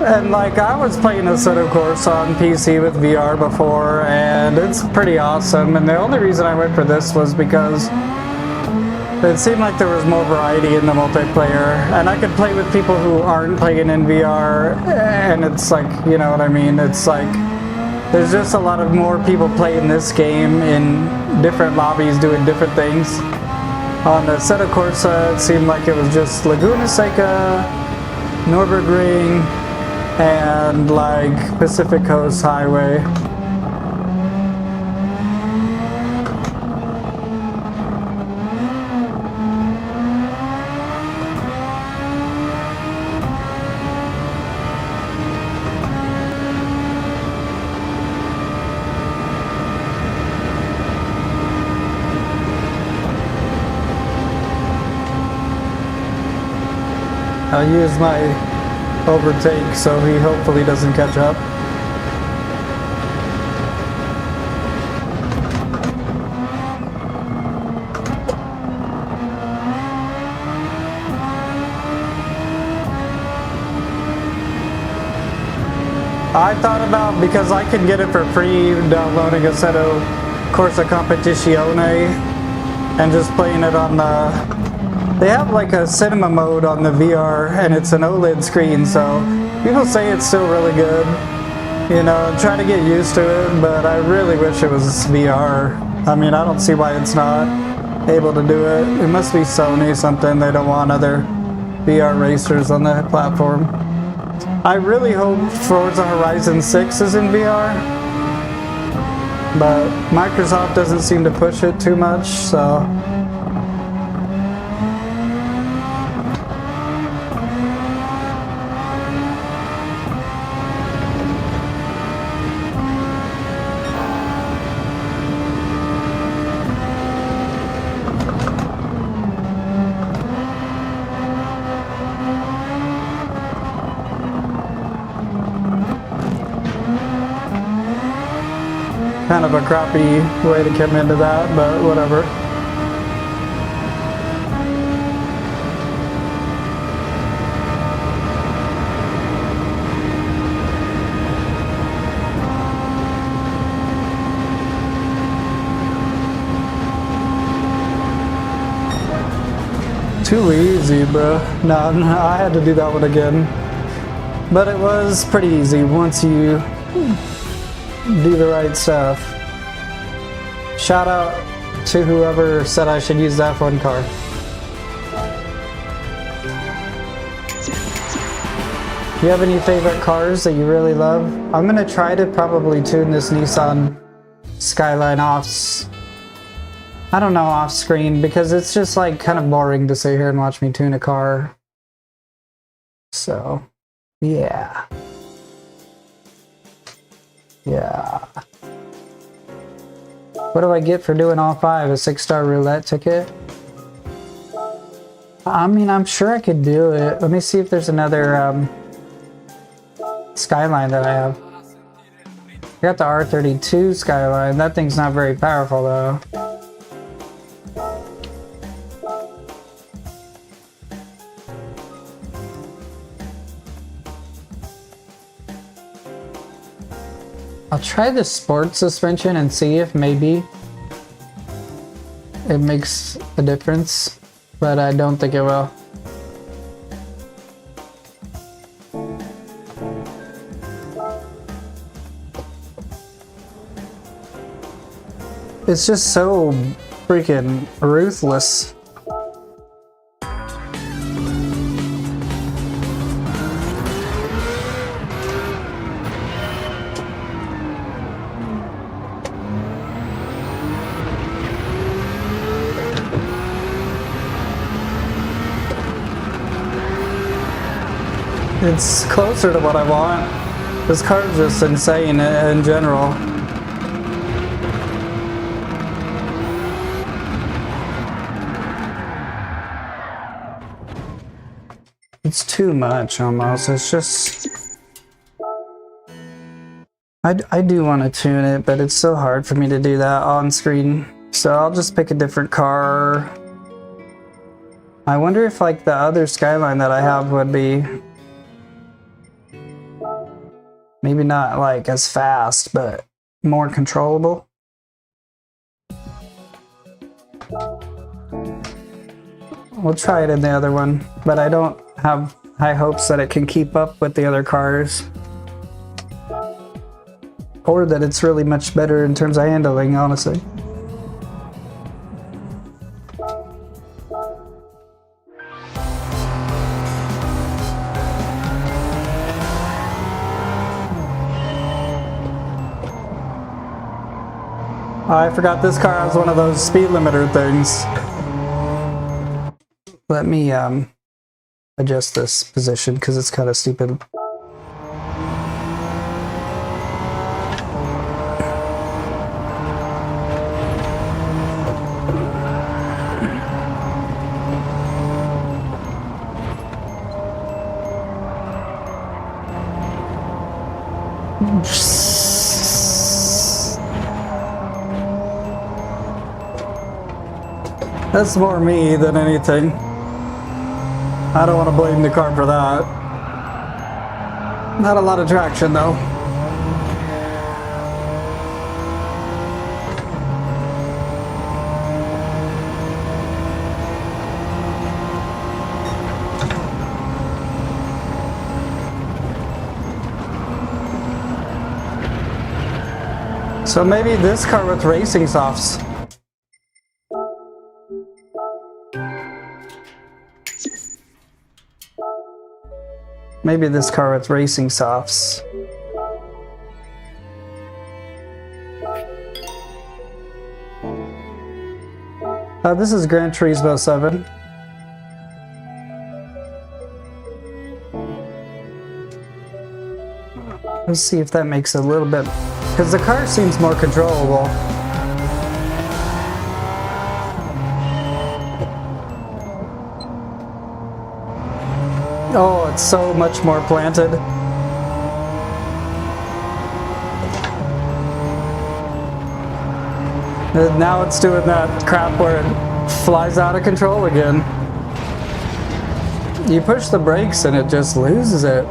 And like, I was playing Assetto Corsa on PC with VR before, and it's pretty awesome. And the only reason I went for this was because it seemed like there was more variety in the multiplayer, and I could play with people who aren't playing in VR, and it's like, you know what I mean? It's like, there's just a lot of more people playing this game in different lobbies doing different things. On the Assetto Corsa, it seemed like it was just Laguna Seca, Nürburgring, and like Pacific Coast Highway. I'll use my overtake, so he hopefully doesn't catch up. I thought about, because I can get it for free, downloading a set of Corsa Competizione and just playing it on the... They have like a cinema mode on the VR, and it's an OLED screen, so people say it's still really good. You know, try to get used to it, but I really wish it was VR. I mean, I don't see why it's not able to do it. It must be Sony something. They don't want other VR racers on the platform. I really hope Forza Horizon 6 is in VR, but Microsoft doesn't seem to push it too much, so... Kind of a crappy way to come into that, but whatever. Too easy, bro. No, I had to do that one again. But it was pretty easy once you do the right stuff. Shout out to whoever said I should use that F1 car. Do you have any favorite cars that you really love? I'm gonna try to probably tune this Nissan Skyline off. I don't know, off screen, because it's just like kind of boring to sit here and watch me tune a car. So, yeah. Yeah. What do I get for doing all 5? A 6-star roulette ticket? I mean, I'm sure I could do it. Let me see if there's another Skyline that I have. I got the R32 Skyline. That thing's not very powerful though. I'll try the sport suspension and see if maybe it makes a difference, but I don't think it will. It's just so freaking ruthless. It's closer to what I want. This car's just insane in general. It's too much almost. It's just... I do want to tune it, but it's so hard for me to do that on screen. So I'll just pick a different car. I wonder if like the other Skyline that I have would be... maybe not like as fast, but more controllable. We'll try it in the other one, but I don't have high hopes that it can keep up with the other cars. Or that it's really much better in terms of handling, honestly. I forgot this car has one of those speed limiter things. Let me adjust this position because it's kind of stupid. That's more me than anything. I don't want to blame the car for that. Not a lot of traction though. So maybe this car with racing softs. Maybe this car with racing softs. This is Gran Turismo 7. Let's see if that makes it a little bit, because the car seems more controllable. Oh, it's so much more planted. And now it's doing that crap where it flies out of control again. You push the brakes and it just loses it.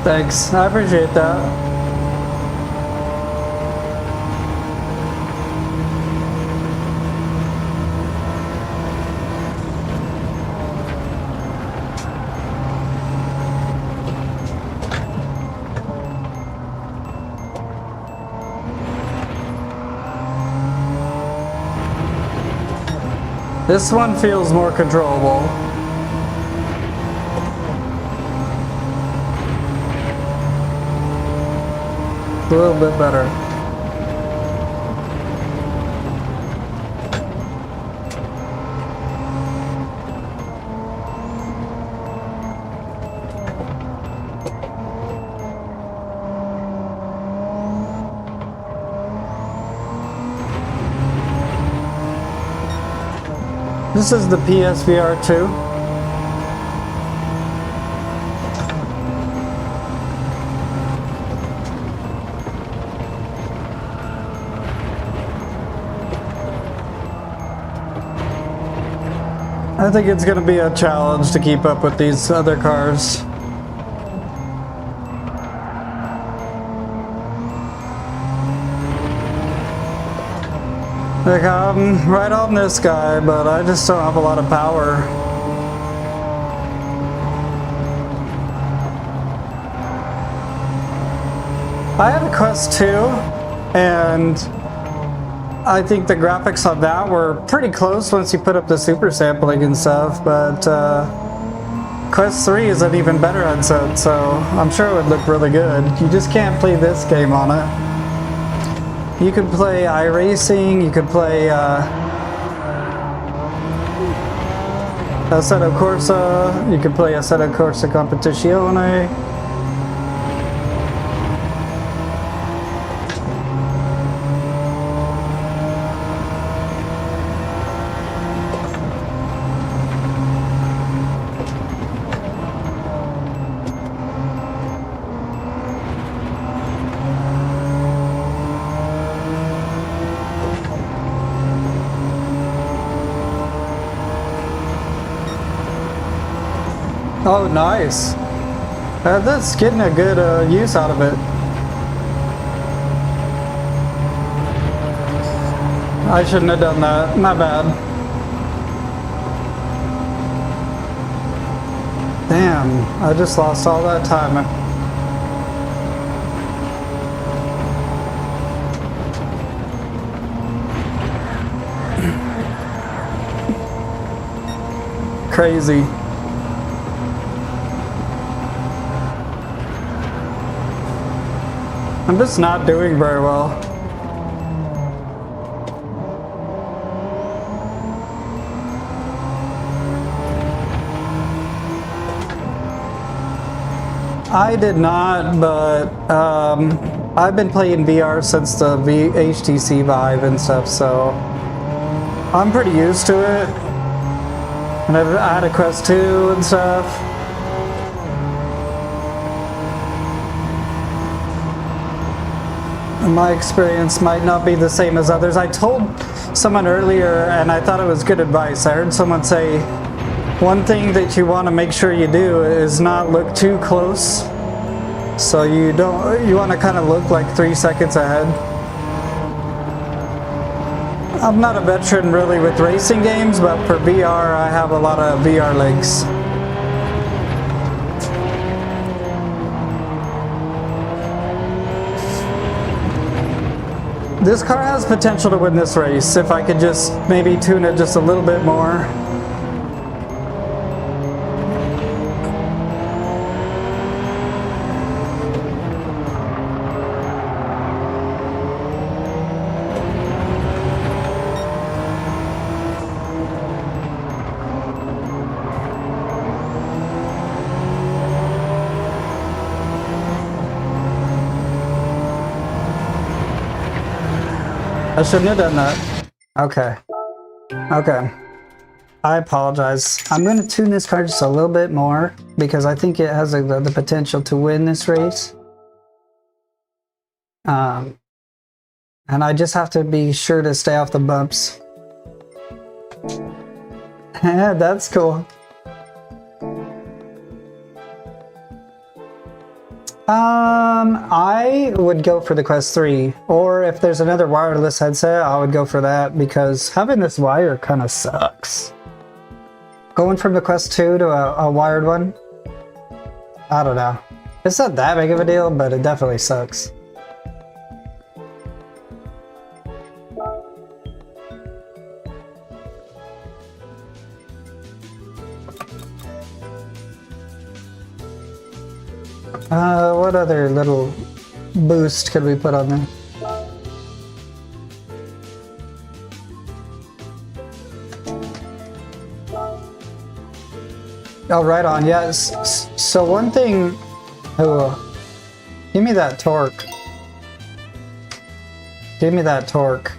Thanks, I appreciate that. This one feels more controllable. A little bit better. This is the PSVR 2. I think it's going to be a challenge to keep up with these other cars. Like, I'm right on this guy, but I just don't have a lot of power. I have a Quest 2, and I think the graphics on that were pretty close once you put up the super sampling and stuff, but Quest 3 is an even better headset, so I'm sure it would look really good. You just can't play this game on it. You could play iRacing, you could play Assetto Corsa, you could play Assetto Corsa Competizione. Oh, nice. That's getting a good use out of it. I shouldn't have done that. My bad. Damn, I just lost all that time. crazy. I'm just not doing very well. I did not, but I've been playing VR since the HTC Vive and stuff, so I'm pretty used to it. And I've had a Quest 2 and stuff. And my experience might not be the same as others. I told someone earlier, and I thought it was good advice. I heard someone say, one thing that you want to make sure you do is not look too close. So you want to kind of look like 3 seconds ahead. I'm not a veteran really with racing games, but for VR, I have a lot of VR legs. This car has potential to win this race if I could just maybe tune it just a little bit more. I shouldn't have done that. Okay. Okay. I apologize. I'm going to tune this car just a little bit more because I think it has the potential to win this race. And I just have to be sure to stay off the bumps. Yeah, that's cool. I would go for the Quest 3, or if there's another wireless headset, I would go for that because having this wire kind of sucks. Going from the Quest 2 to a wired one, I don't know. It's not that big of a deal, but it definitely sucks. What other little boost could we put on there? Oh, right on. Yes. So one thing. Oh, give me that torque. Give me that torque.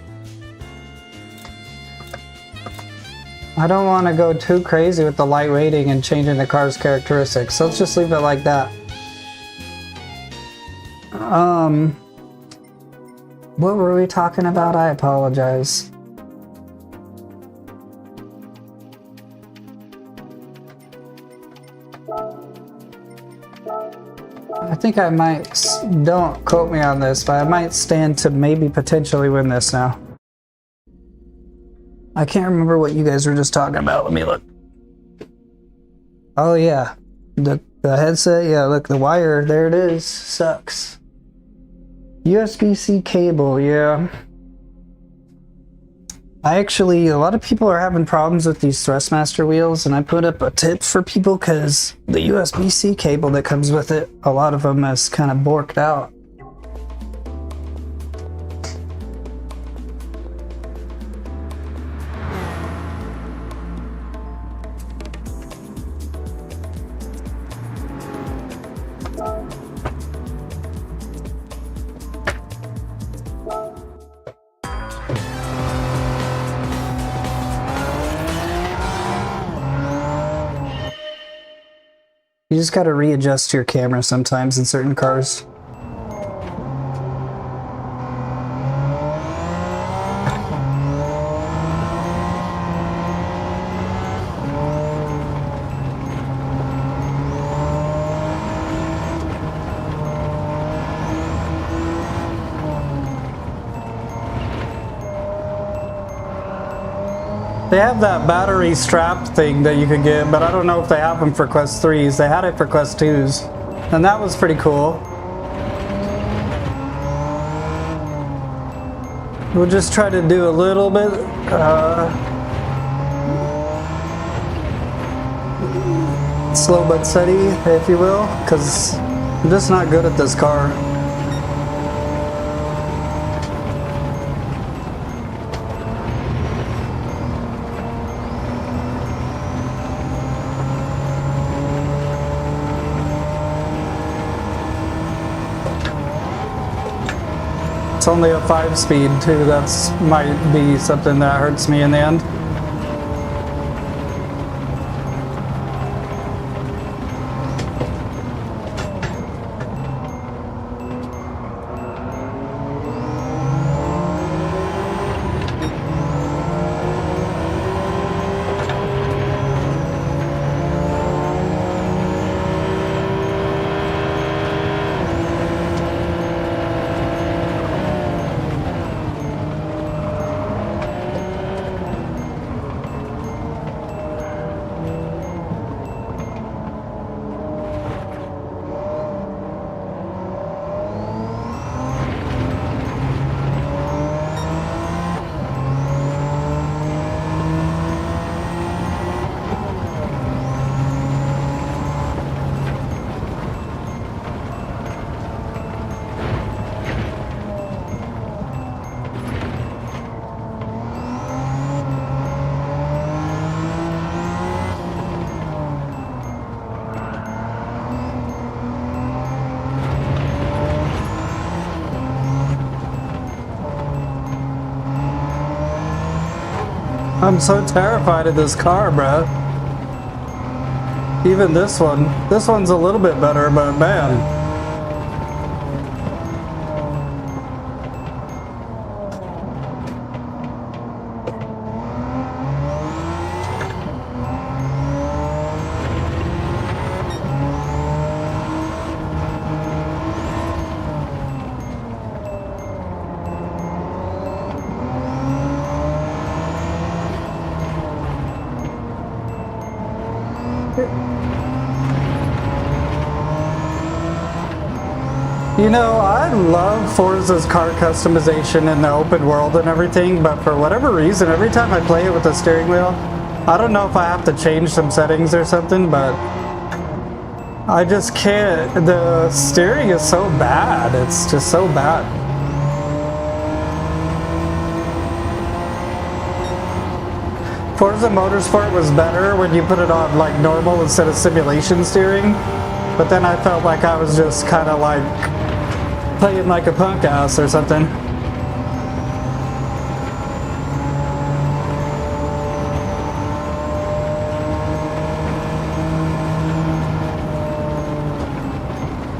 I don't want to go too crazy with the light rating and changing the car's characteristics. So let's just leave it like that. What were we talking about? I apologize. I think I might, don't quote me on this, but I might stand to maybe potentially win this now. I can't remember what you guys were just talking about. Let me look. Oh yeah, the headset, yeah, look, the wire, there it is, sucks. USB-C cable, yeah. A lot of people are having problems with these Thrustmaster wheels, and I put up a tip for people because the USB-C cable that comes with it, a lot of them is kind of borked out. You just gotta readjust your camera sometimes in certain cars. They have that battery strap thing that you could get, but I don't know if they have them for Quest 3s. They had it for Quest 2s, and that was pretty cool. We'll just try to do a little bit. slow but steady, if you will, because I'm just not good at this car. It's only a 5-speed too. That's might be something that hurts me in the end. I'm so terrified of this car, bruh. Even this one's a little bit better, but man. You know, I love Forza's car customization in the open world and everything, but for whatever reason, every time I play it with the steering wheel, I don't know if I have to change some settings or something, but I just can't. The steering is so bad. It's just so bad. Forza Motorsport was better when you put it on like normal instead of simulation steering, but then I felt like I was just kind of like playing like a punk ass or something.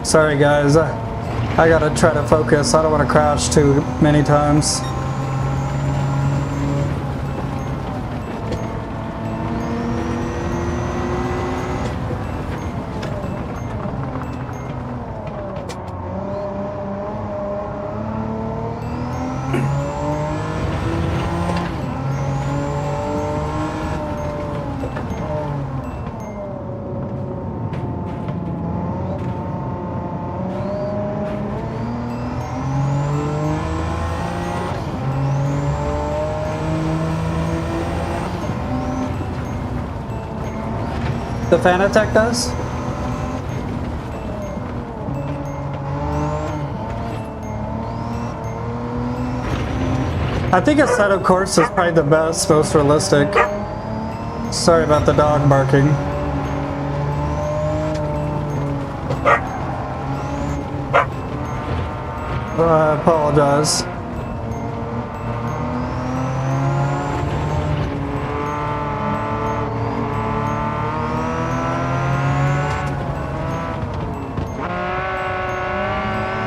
Sorry guys, I gotta try to focus. I don't want to crash too many times. The Fanatec does? I think Assetto Corsa is probably the best, most realistic. Sorry about the dog barking. I apologize.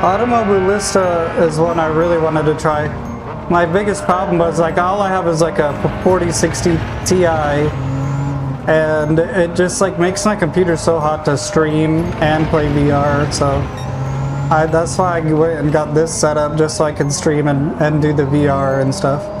Automobilista is one I really wanted to try. My biggest problem was like all I have is like a 4060 Ti, and it just like makes my computer so hot to stream and play VR. So that's why I went and got this set up, just so I can stream and do the VR and stuff.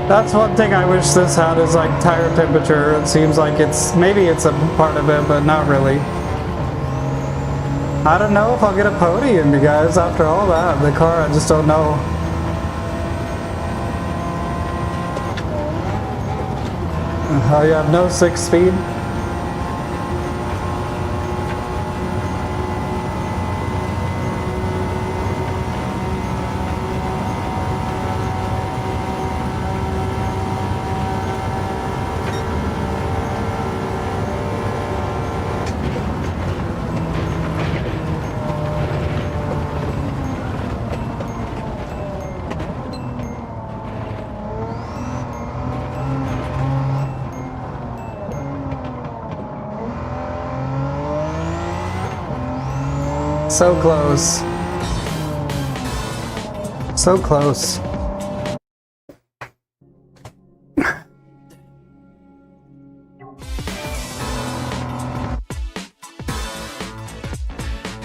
That's one thing I wish this had is like tire temperature. It seems like maybe it's a part of it, but not really. I don't know if I'll get a podium, you guys, after all that. The car, I just don't know. Oh, you have no 6-speed? So close. So close.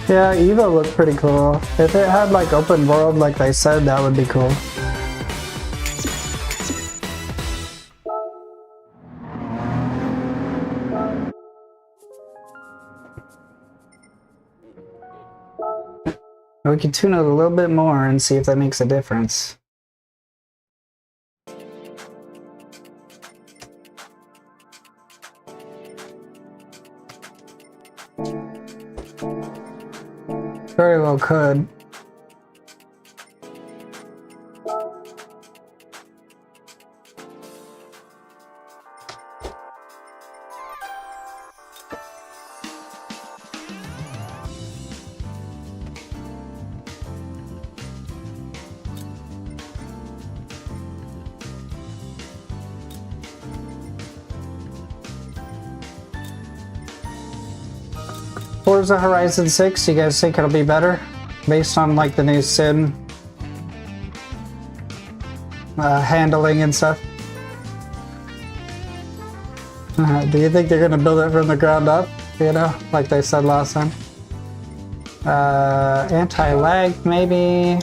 Yeah, Evo looked pretty cool. If it had like open world like they said, that would be cool. We can tune it a little bit more and see if that makes a difference. Very well could. Forza Horizon 6, you guys think it'll be better? Based on like the new sim handling and stuff? Do you think they're gonna build it from the ground up? You know, like they said last time? Anti-lag maybe?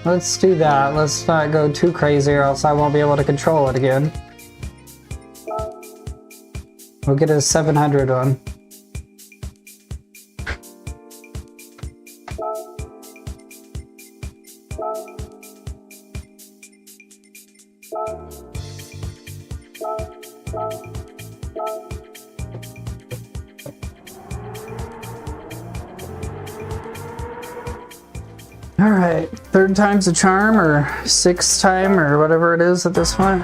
Let's do that. Let's not go too crazy or else I won't be able to control it again. We'll get a 700 one. Alright, third time's a charm, or sixth time, or whatever it is at this point.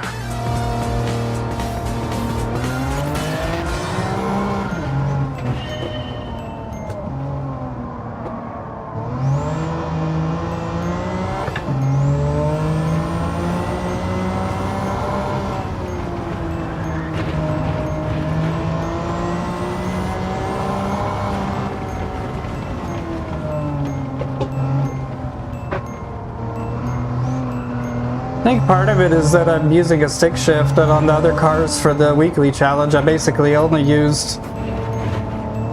I think part of it is that I'm using a stick shift, and on the other cars for the weekly challenge I basically only used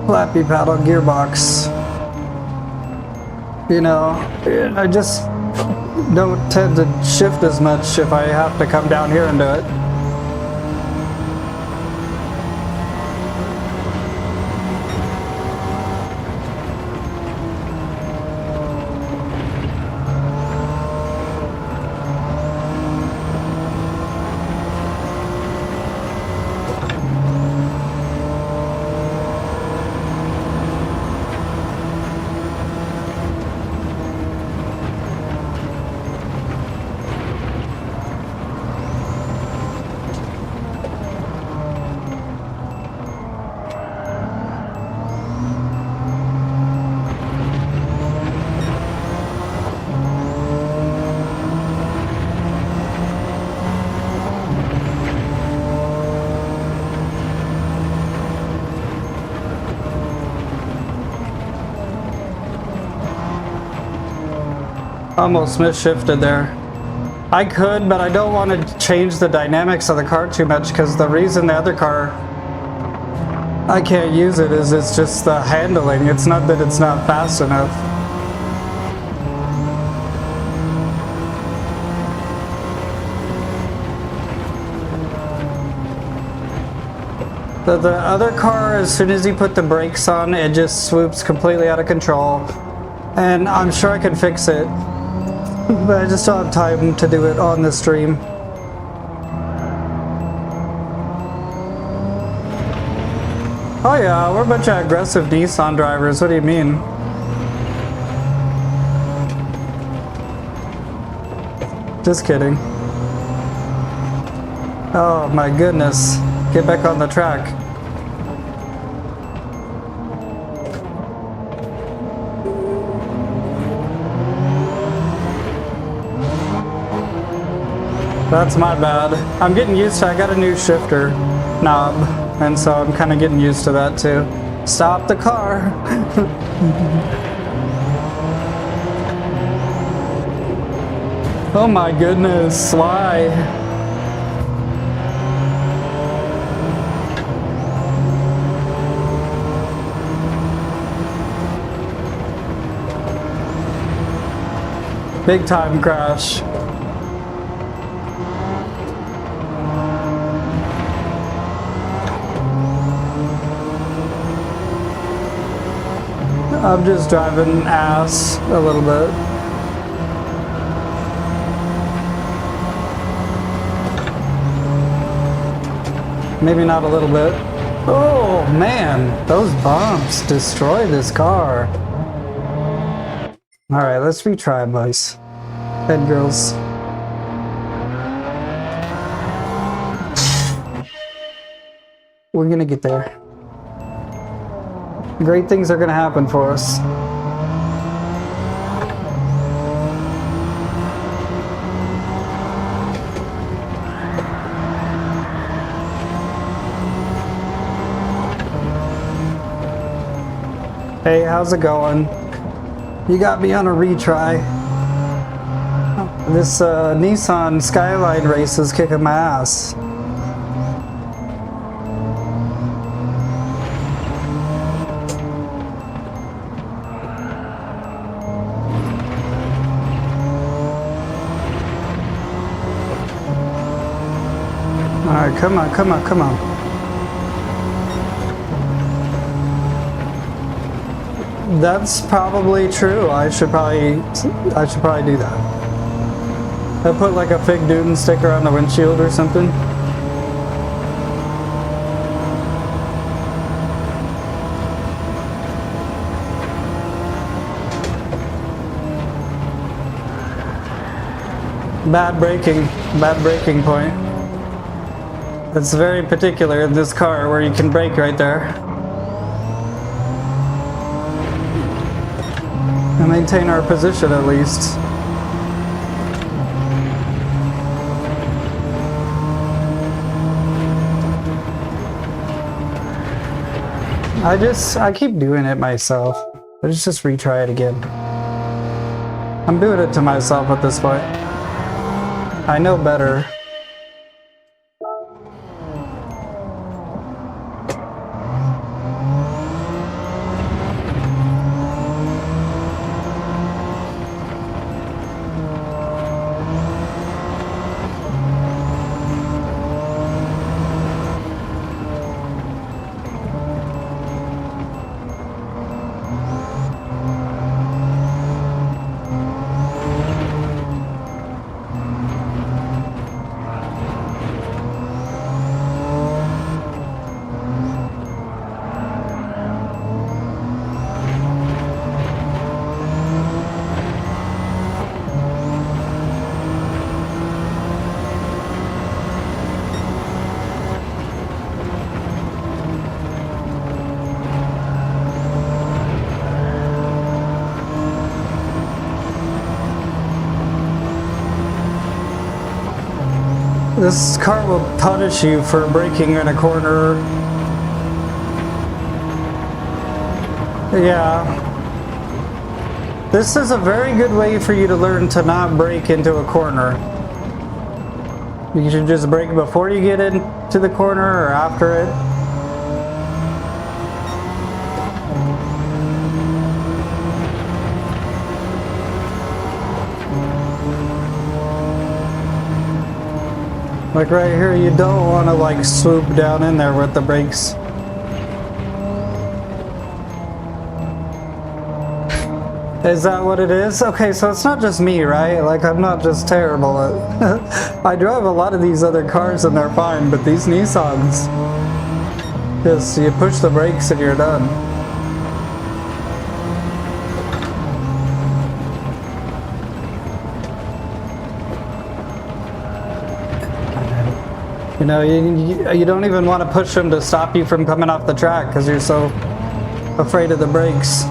flappy paddle gearbox. You know, I just don't tend to shift as much if I have to come down here and do it. Almost misshifted there. I could, but I don't want to change the dynamics of the car too much, because the reason the other car I can't use it is it's just the handling. It's not that it's not fast enough. The other car, as soon as you put the brakes on, it just swoops completely out of control. And I'm sure I can fix it, but I just don't have time to do it on the stream. Oh yeah, we're a bunch of aggressive Nissan drivers, what do you mean? Just kidding. Oh my goodness. Get back on the track. That's my bad. I'm getting used to it. I got a new shifter knob, and so I'm kind of getting used to that too. Stop the car. Oh my goodness, why? Big time crash. I'm just driving ass a little bit. Maybe not a little bit. Oh man, those bumps destroy this car. Alright, let's retry, boys and girls. We're gonna get there. Great things are gonna happen for us. Hey, how's it going? You got me on a retry. This Nissan Skyline race is kicking my ass. Alright, come on, come on, come on. That's probably true. I should probably do that. I put like a Fig Newton sticker on the windshield or something. Bad braking point. It's very particular in this car where you can brake right there. And maintain our position at least. I keep doing it myself. Let's just retry it again. I'm doing it to myself at this point. I know better. This car will punish you for braking in a corner. Yeah. This is a very good way for you to learn to not brake into a corner. You should just brake before you get into the corner or after it. Like right here, you don't want to like swoop down in there with the brakes. Is that what it is? Okay, so it's not just me, right? Like, I'm not just terrible at... I drive a lot of these other cars and they're fine, but these Nissans... Just, you push the brakes and you're done. You know, you don't even want to push them to stop you from coming off the track because you're so afraid of the brakes.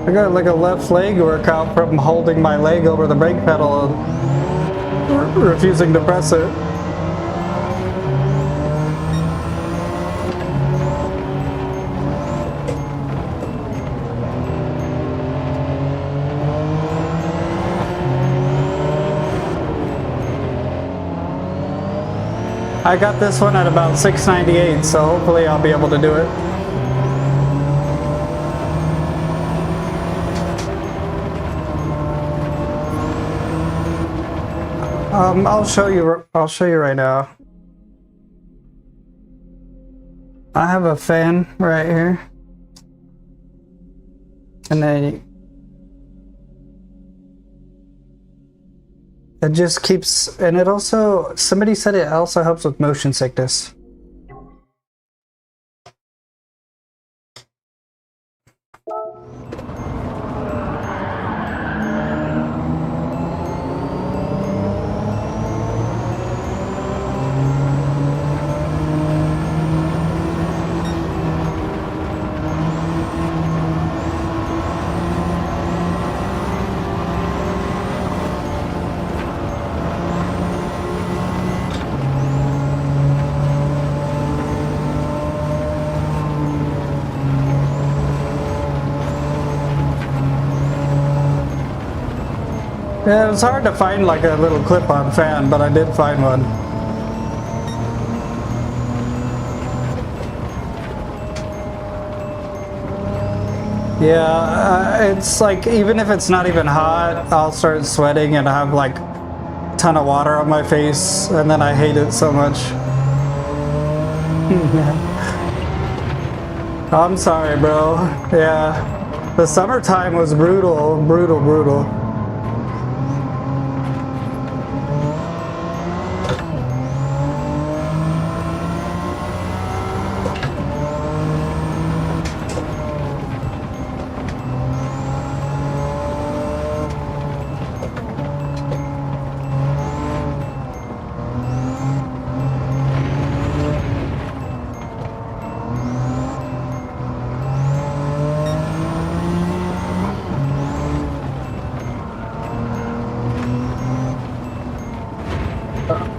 I got like a left leg workout from holding my leg over the brake pedal and refusing to press it. I got this one at about 698, so hopefully I'll be able to do it. I'll show you right now. I have a fan right here. And then it just keeps, and it also, somebody said it also helps with motion sickness. Yeah, it was hard to find like a little clip-on fan, but I did find one. Yeah, it's like, even if it's not even hot, I'll start sweating and have like a ton of water on my face, and then I hate it so much. I'm sorry, bro. Yeah, the summertime was brutal, brutal, brutal.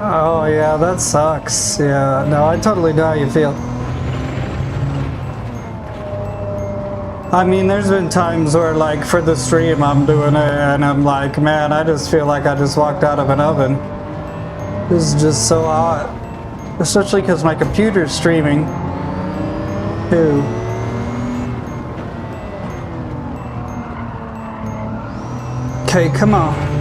Oh yeah, that sucks. Yeah, no, I totally know how you feel. I mean, there's been times where like for the stream I'm doing it and I'm like, man, I just feel like I just walked out of an oven. This is just so hot. Especially because my computer's streaming too. Okay, come on.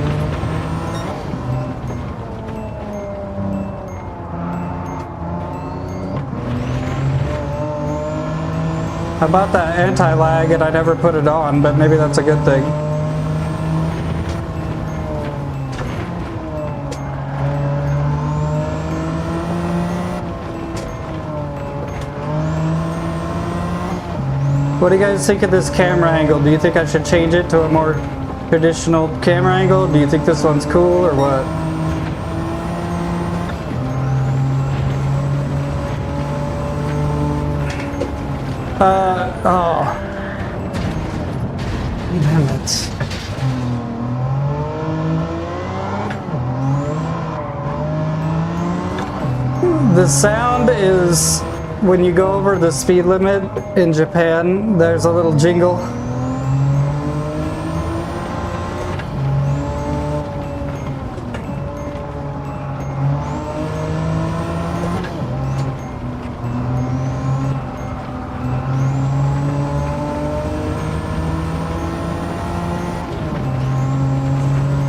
I bought that anti-lag and I never put it on, but maybe that's a good thing. What do you guys think of this camera angle? Do you think I should change it to a more traditional camera angle? Do you think this one's cool or what? Oh. Damn it. The sound is when you go over the speed limit in Japan, there's a little jingle.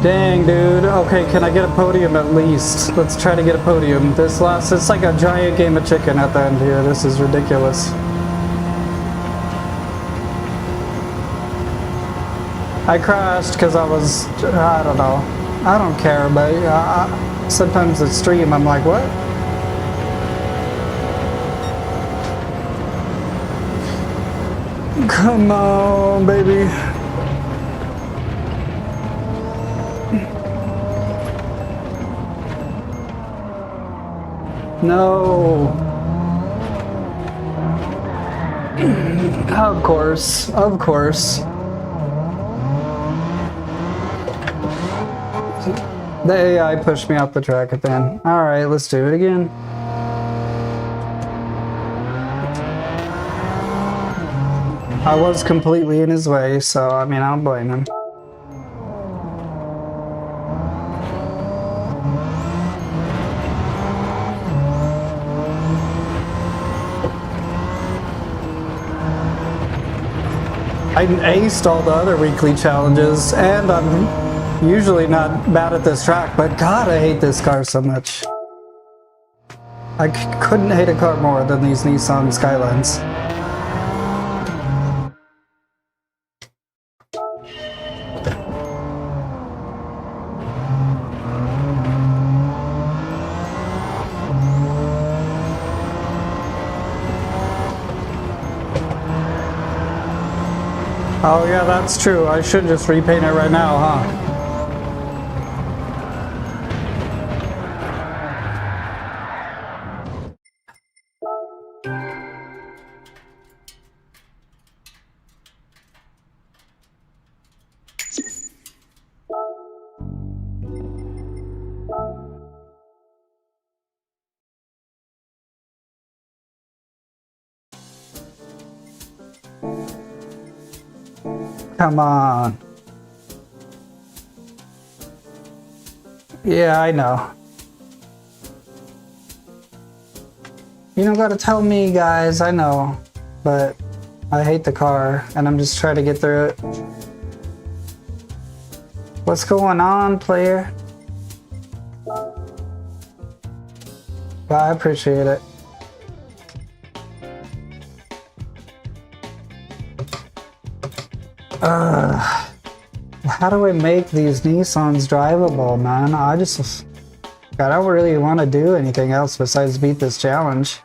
Dang, dude. Okay, can I get a podium at least? Let's try to get a podium. It's like a giant game of chicken at the end here. This is ridiculous. I crashed because I don't know. I don't care, but sometimes the stream, I'm like, what? Come on, baby. No. Of course, of course. The AI pushed me off the track at the end. Alright, let's do it again. I was completely in his way, so I mean, I don't blame him. I aced all the other weekly challenges, and I'm usually not bad at this track, but God, I hate this car so much. I couldn't hate a car more than these Nissan Skylines. Oh yeah, that's true. I should just repaint it right now, huh? Come on. Yeah, I know. You don't gotta tell me, guys, I know. But I hate the car, and I'm just trying to get through it. What's going on, player? I appreciate it. How do I make these Nissans drivable, man? God, I don't really want to do anything else besides beat this challenge.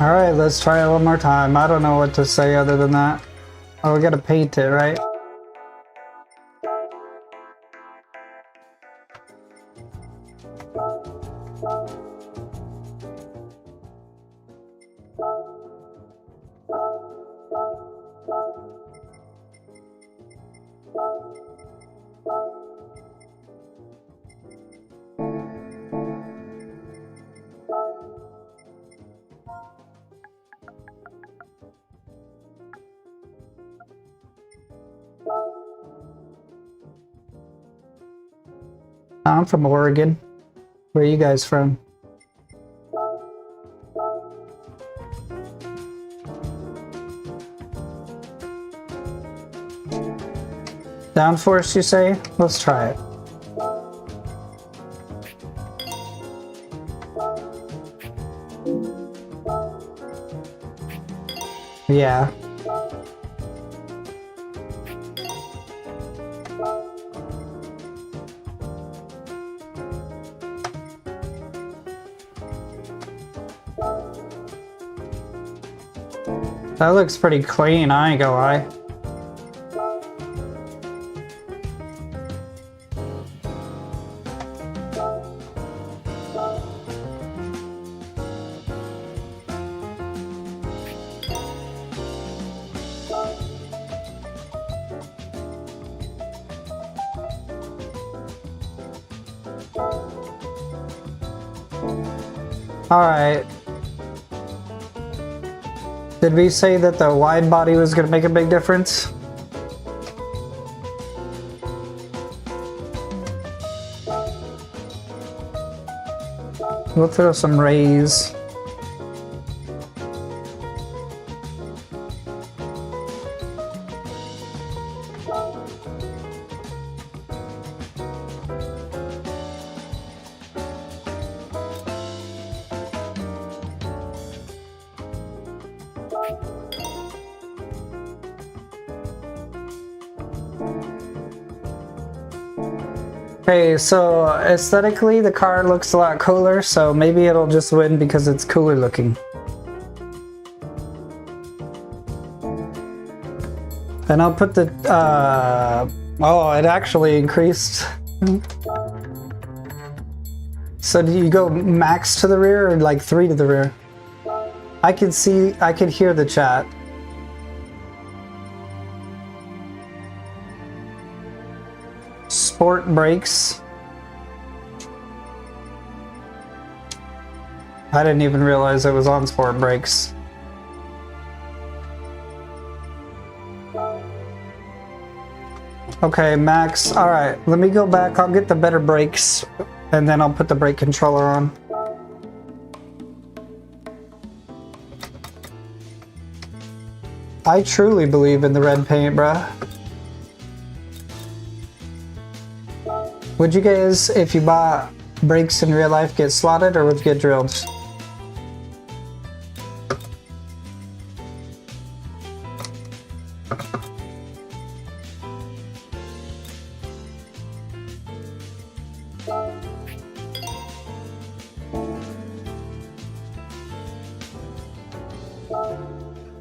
Alright, let's try it one more time. I don't know what to say other than that. Oh, we gotta paint it, right? I'm from Oregon. Where are you guys from? Downforce, you say? Let's try it. Yeah. That looks pretty clean, I ain't gonna lie. Alright. Did we say that the wide body was going to make a big difference? We'll throw some rays. Okay, so aesthetically the car looks a lot cooler, so maybe it'll just win because it's cooler looking. And I'll put the, oh, it actually increased. So do you go max to the rear or like 3 to the rear? I could hear the chat. Sport brakes. I didn't even realize it was on sport brakes. Okay, max. Alright, let me go back. I'll get the better brakes and then I'll put the brake controller on. I truly believe in the red paint, bruh. Would you guys, if you bought brakes in real life, get slotted or would you get drilled?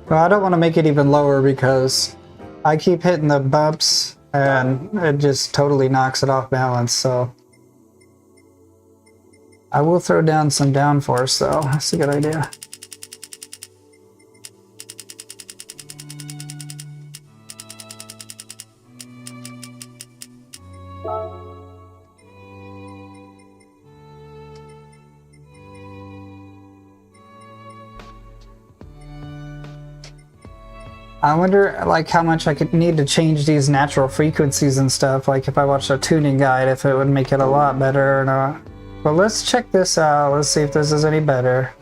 Well, I don't want to make it even lower because I keep hitting the bumps and it just totally knocks it off balance, so I will throw down some downforce though. That's a good idea. I wonder like how much I could need to change these natural frequencies and stuff, like if I watched a tuning guide, if it would make it a lot better or not. But let's check this out. Let's see if this is any better.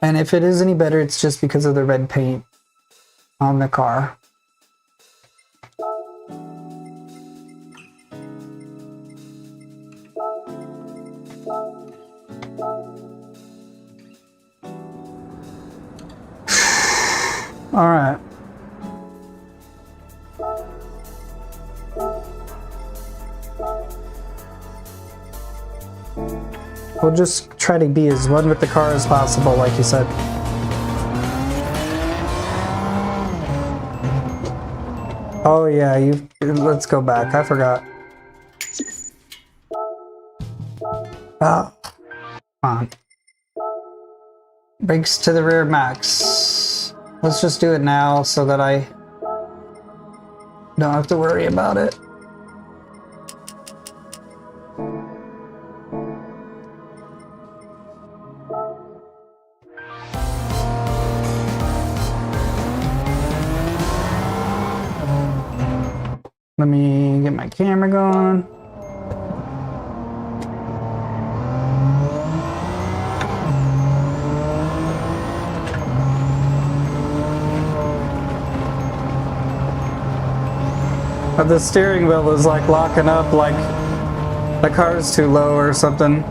And if it is any better, it's just because of the red paint on the car. All right. We'll just try to be as one with the car as possible, like you said. Oh yeah, let's go back. I forgot. Come on. Brakes to the rear max. Let's just do it now so that I don't have to worry about it. Let me get my camera going. But the steering wheel is like locking up, like the car's too low or something.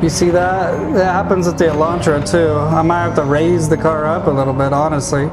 You see that? That happens with the Elantra too. I might have to raise the car up a little bit, honestly.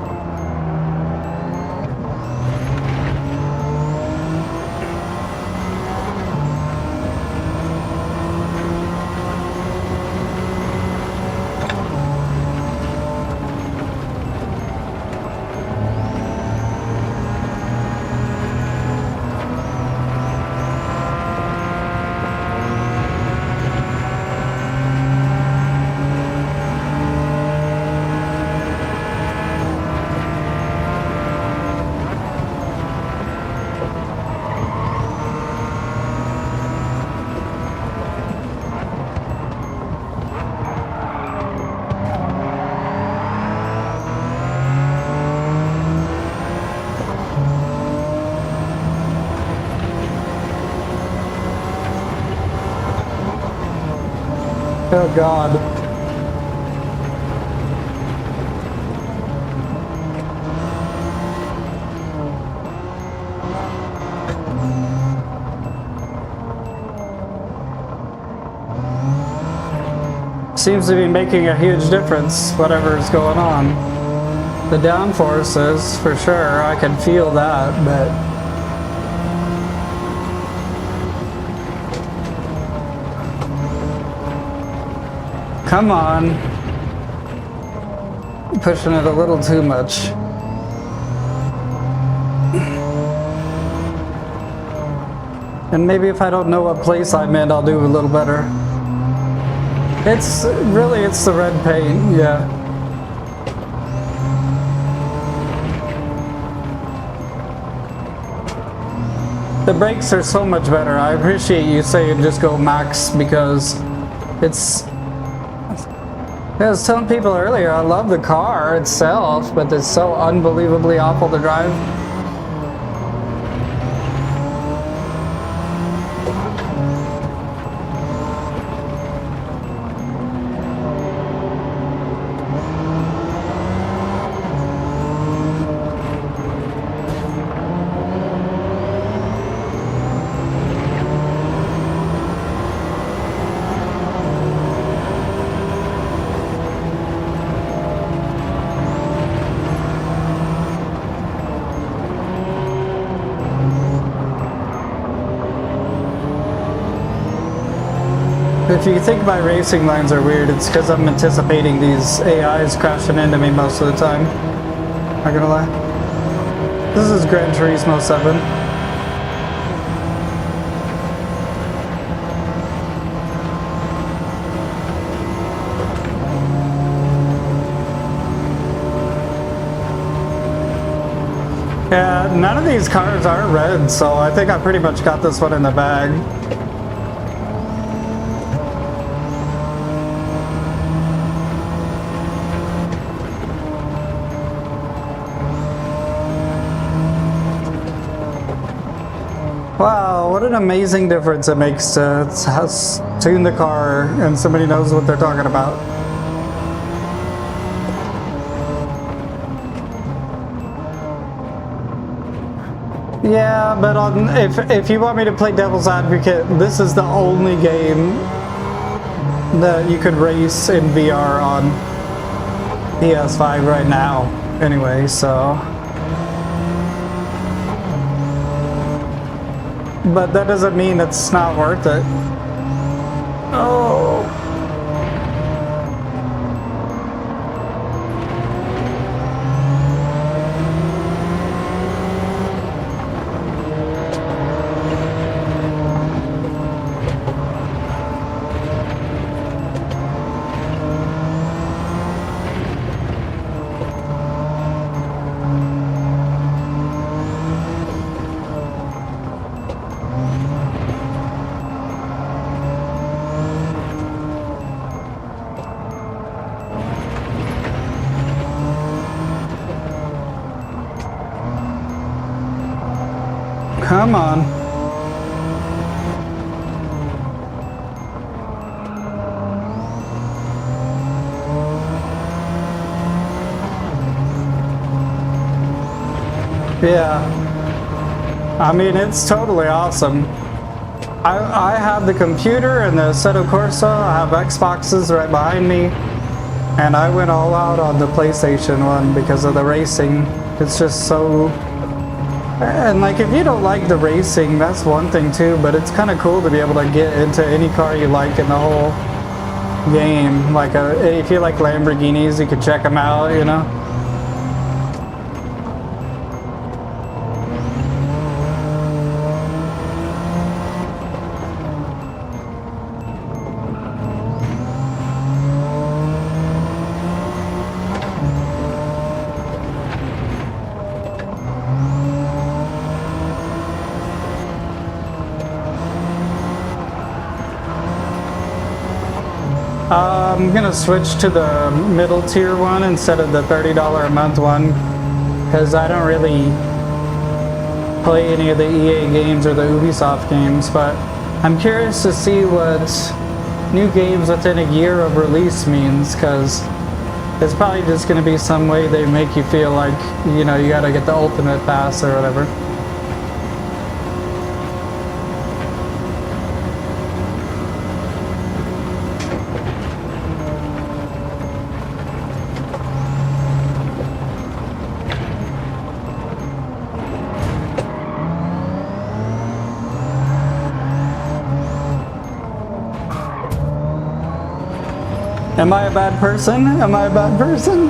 Oh God. Seems to be making a huge difference, whatever's going on. The downforce is, for sure, I can feel that, but... Come on. Pushing it a little too much. And maybe if I don't know what place I'm in, I'll do a little better. It's the red paint, yeah. The brakes are so much better. I appreciate you saying just go max, because it's... I was telling people earlier, I love the car itself, but it's so unbelievably awful to drive. If you think my racing lines are weird, it's because I'm anticipating these AIs crashing into me most of the time. Not gonna lie. This is Gran Turismo 7. Yeah, none of these cars are red, so I think I pretty much got this one in the bag. Wow, what an amazing difference it makes to tune the car and somebody knows what they're talking about. Yeah, but if you want me to play devil's advocate, this is the only game that you could race in VR on PS5 right now, anyway, so... But that doesn't mean it's not worth it. Oh. Come on. Yeah. I mean, it's totally awesome. I have the computer and the Assetto Corsa. I have Xboxes right behind me. And I went all out on the PlayStation one because of the racing. It's just so... And like, if you don't like the racing, that's one thing too, but it's kind of cool to be able to get into any car you like in the whole game. Like, if you like Lamborghinis, you can check them out, you know? I'm gonna switch to the middle tier one instead of the $30 a month one, because I don't really play any of the EA games or the Ubisoft games, but I'm curious to see what new games within a year of release means, because it's probably just going to be some way they make you feel like, you know, you got to get the ultimate pass or whatever. Am I a bad person? Am I a bad person?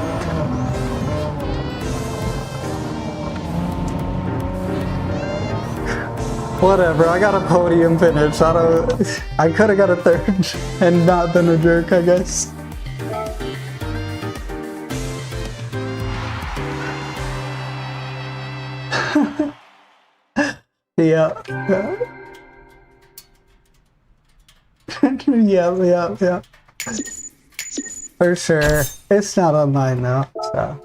Whatever, I got a podium finish. I could have got a third and not been a jerk, I guess. Yeah. Yeah. For sure. It's not on mine though, so.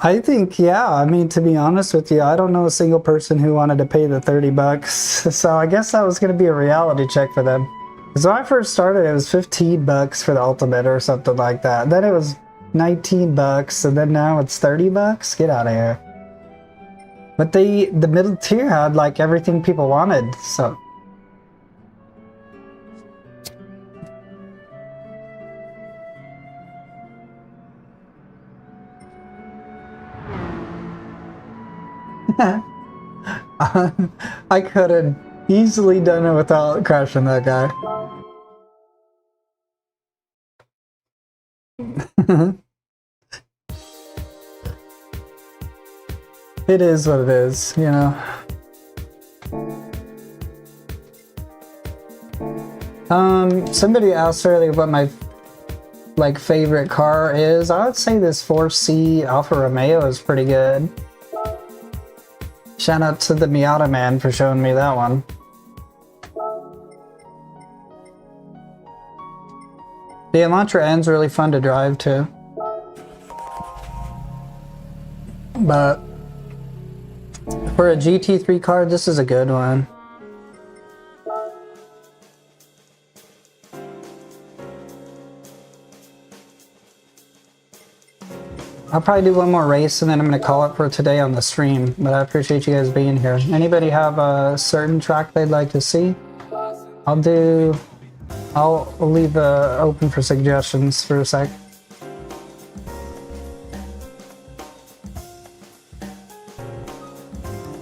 I think, yeah, I mean, to be honest with you, I don't know a single person who wanted to pay the 30 bucks. So I guess that was going to be a reality check for them. Because when I first started, it was 15 bucks for the ultimate or something like that. Then it was 19 bucks, and then now it's 30 bucks? Get out of here. But the middle tier had like everything people wanted, so. I could have easily done it without crashing that guy. It is what it is, you know. Somebody asked earlier what my favorite car is. I would say this 4C Alfa Romeo is pretty good. Shout out to the Miata man for showing me that one. The Elantra N's really fun to drive too. But for a GT3 car, this is a good one. I'll probably do one more race and then I'm going to call it for today on the stream, but I appreciate you guys being here. Anybody have a certain track they'd like to see? I'll leave open for suggestions for a sec.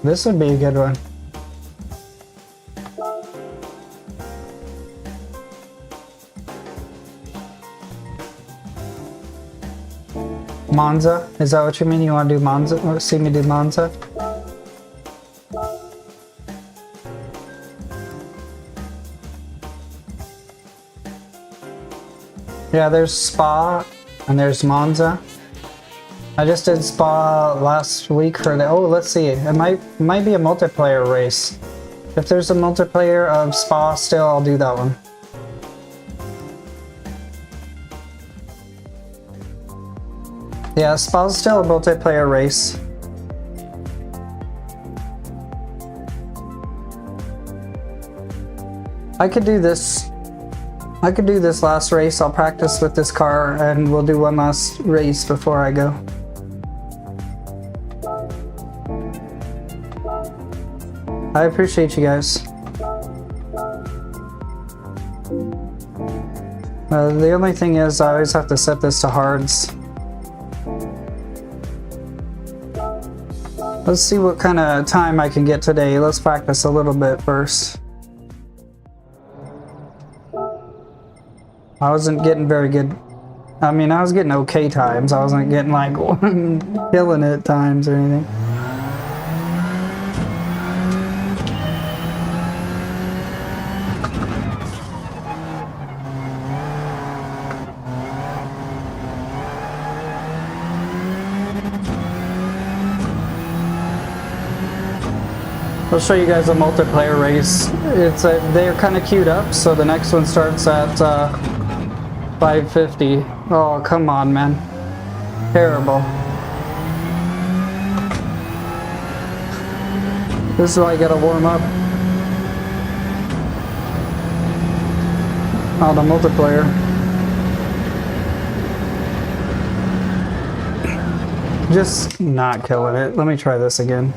This would be a good one. Monza? Is that what you mean? You want to do Monza? Or see me do Monza? Yeah, there's Spa and there's Monza. I just did Spa last week for the... Oh, let's see. It might be a multiplayer race. If there's a multiplayer of Spa still, I'll do that one. Yeah, Spa's still a multiplayer race. I could do this last race. I'll practice with this car and we'll do one last race before I go. I appreciate you guys. The only thing is I always have to set this to hards. Let's see what kind of time I can get today. Let's practice a little bit first. I wasn't getting very good. I mean, I was getting okay times. I wasn't getting like killing it times or anything. I'll show you guys a multiplayer race. They're kind of queued up, so the next one starts at 5:50. Oh, come on, man. Terrible. This is why I gotta warm up on the multiplayer. Just not killing it. Let me try this again.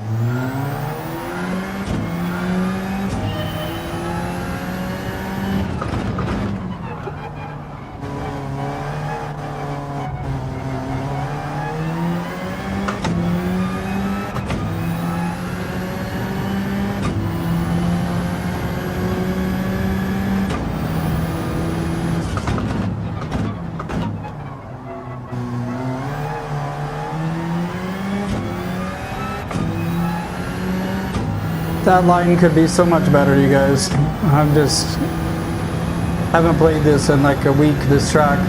That line could be so much better, you guys. Haven't played this in like a week, this track.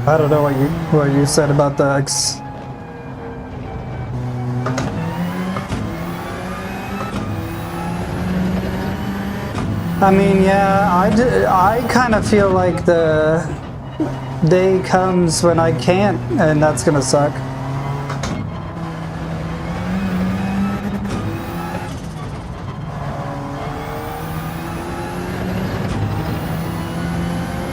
I don't know what you said about the X. I mean, yeah, I kind of feel like the day comes when I can't, and that's gonna suck.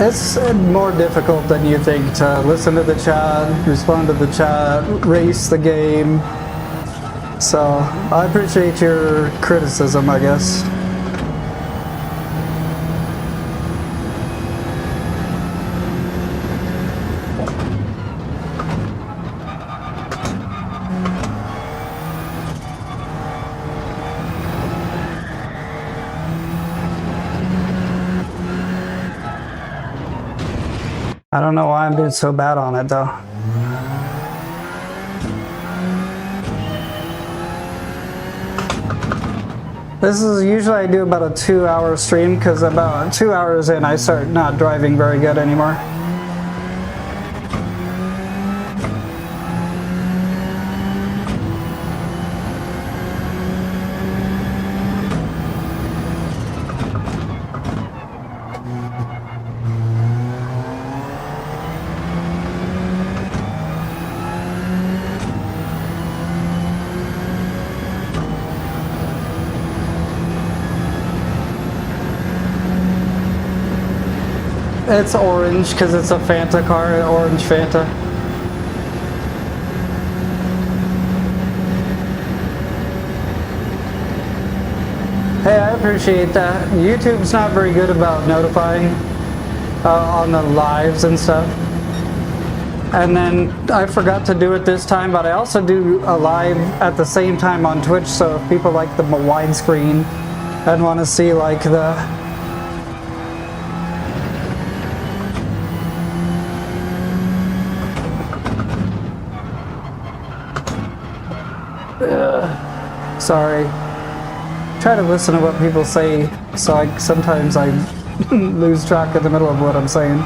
It's more difficult than you think to listen to the chat, respond to the chat, race the game. So I appreciate your criticism, I guess. I don't know why I'm doing so bad on it though. This is usually I do about a 2-hour stream because about 2 hours in I start not driving very good anymore. It's orange because it's a Fanta car, orange Fanta. Hey, I appreciate that. YouTube's not very good about notifying on the lives and stuff. And then I forgot to do it this time, but I also do a live at the same time on Twitch, so if people like the widescreen and want to see like the sorry. Try to listen to what people say, so sometimes I lose track in the middle of what I'm saying.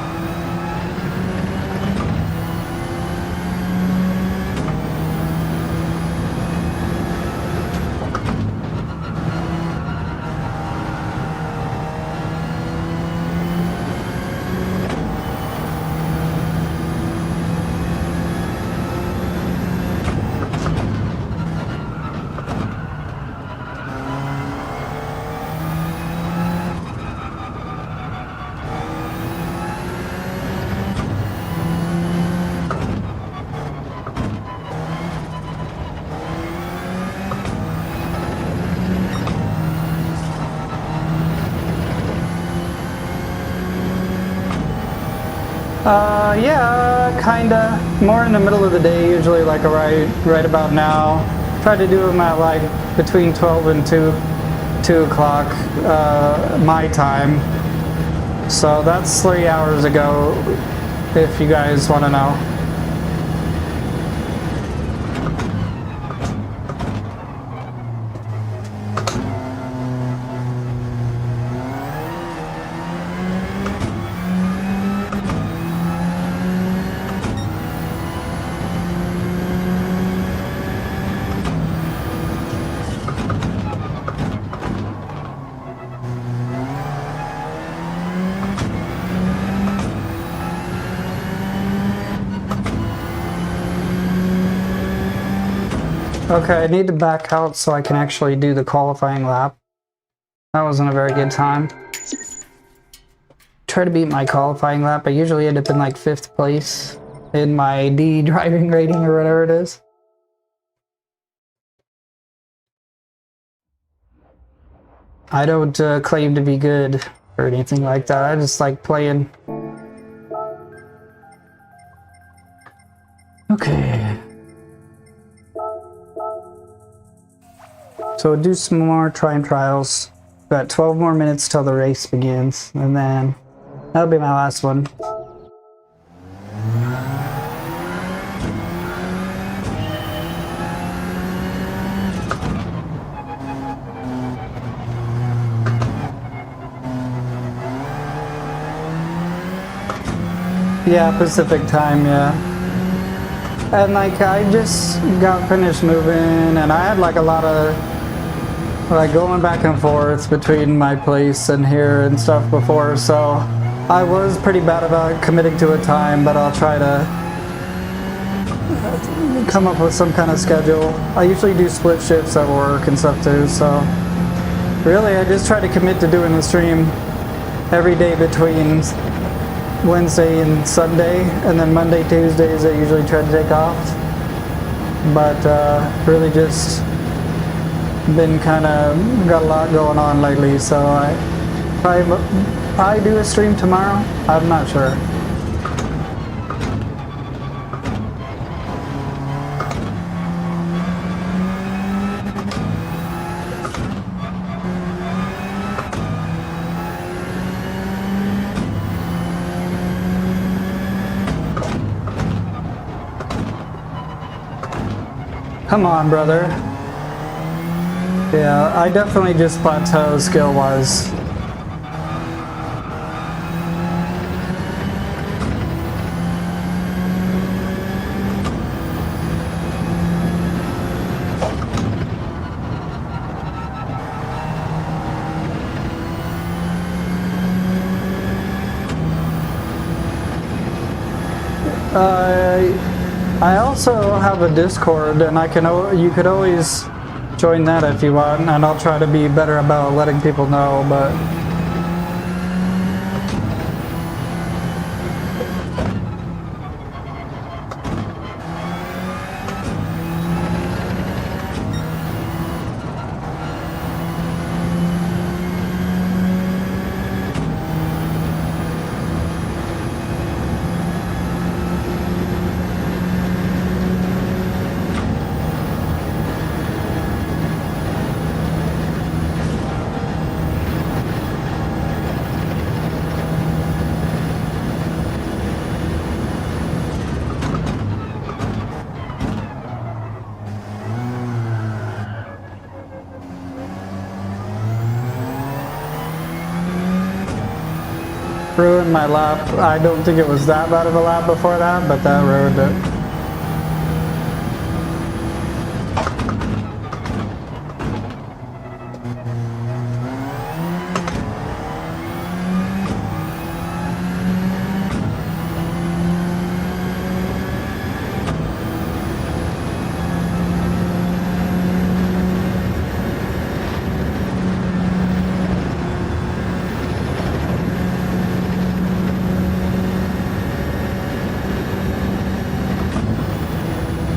Yeah, kinda. More in the middle of the day, usually like right about now. Try to do them at like between 12 and 2 o'clock my time. So that's 3 hours ago, if you guys want to know. Okay, I need to back out so I can actually do the qualifying lap. That wasn't a very good time. Try to beat my qualifying lap. I usually end up in like 5th place in my D driving rating or whatever it is. I don't claim to be good or anything like that. I just like playing. Okay. So do some more time trials. Got 12 more minutes till the race begins, and then that'll be my last one. Yeah, Pacific time, yeah. And like, I just got finished moving, and I had like a lot of like going back and forth between my place and here and stuff before, so I was pretty bad about committing to a time, but I'll try to come up with some kind of schedule. I usually do split shifts at work and stuff too, so really I just try to commit to doing the stream every day between Wednesday and Sunday, and then Monday, Tuesdays I usually try to take off. But really just been kind of got a lot going on lately, so I probably do a stream tomorrow. I'm not sure. Come on, brother. Yeah, I definitely just plateau skill-wise. I also have a Discord, and you could always join that if you want, and I'll try to be better about letting people know, but ruined my lap. I don't think it was that bad of a lap before that, but that ruined it.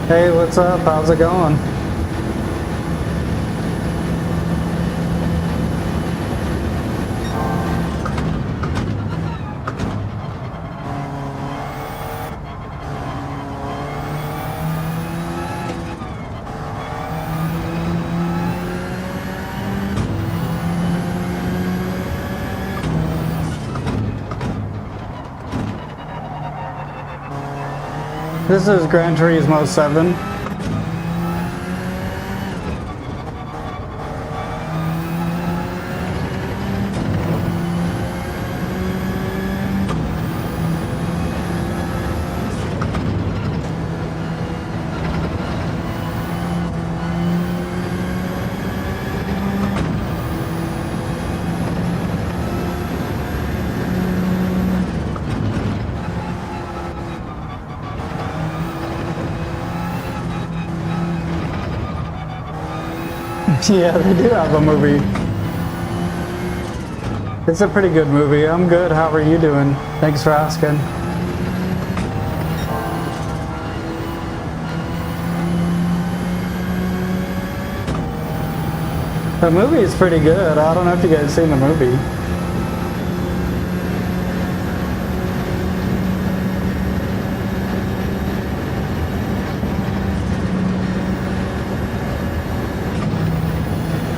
Hey, what's up? How's it going? This is Gran Turismo 7. Yeah, they do have a movie. It's a pretty good movie. I'm good. How are you doing? Thanks for asking. The movie is pretty good. I don't know if you guys seen the movie.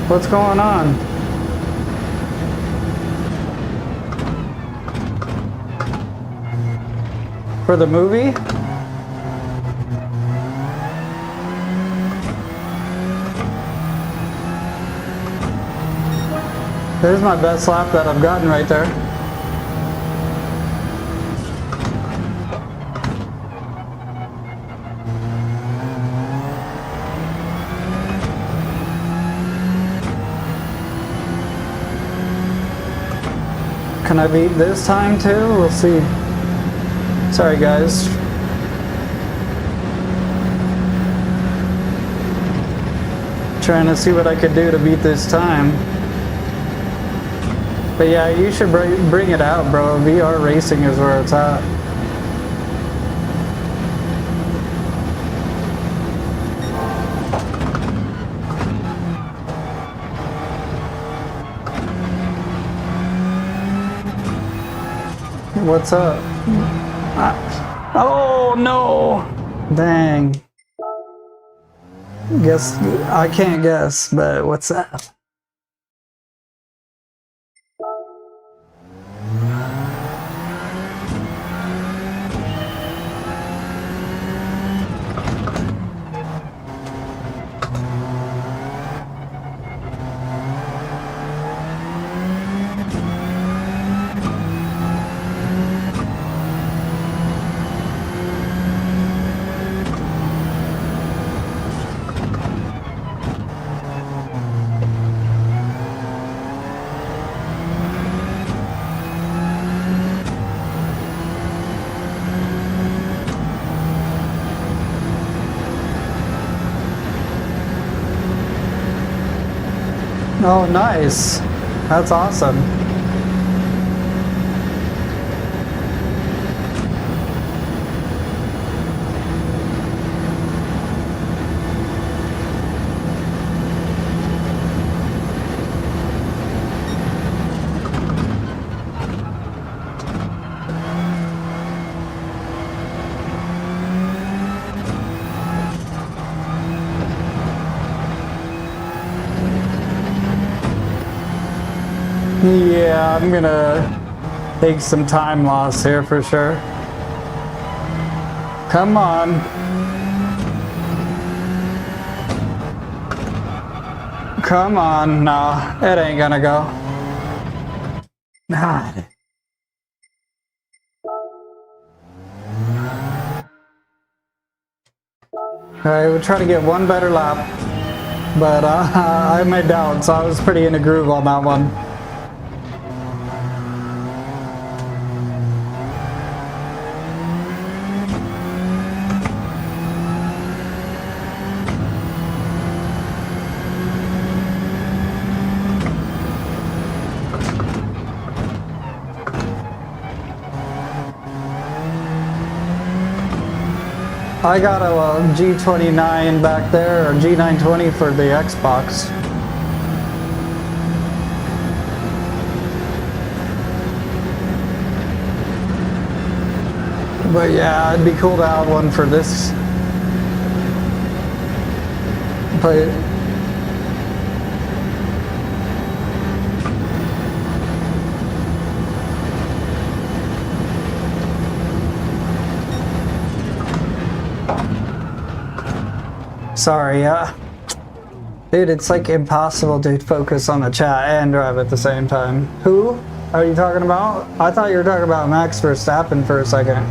What's going on? For the movie? There's my best lap that I've gotten right there. Can I beat this time too? We'll see. Sorry guys. Trying to see what I could do to beat this time. But yeah, you should bring it out, bro. VR racing is where it's at. What's up? Oh no! Dang. Guess I can't guess, but what's that? Oh, nice. That's awesome. Yeah, I'm gonna take some time loss here for sure. Come on. Come on. No, it ain't gonna go. God. Alright, we'll try to get one better lap. But I had my doubts. I was pretty in a groove on that one. I got a G29 back there, or G920 for the Xbox. But yeah, it'd be cool to have one for this. But sorry, dude, it's like impossible to focus on the chat and drive at the same time. Who are you talking about? I thought you were talking about Max Verstappen for a second.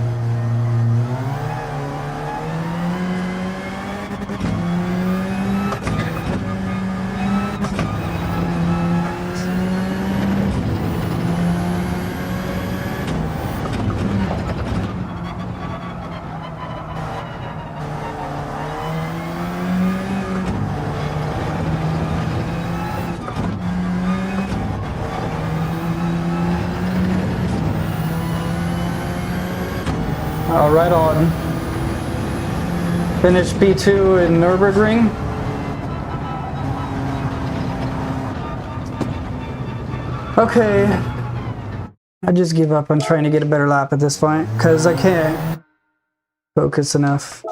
Oh, right on. Finished P2 in Nürburgring. Okay. I just give up on trying to get a better lap at this point, because I can't focus enough.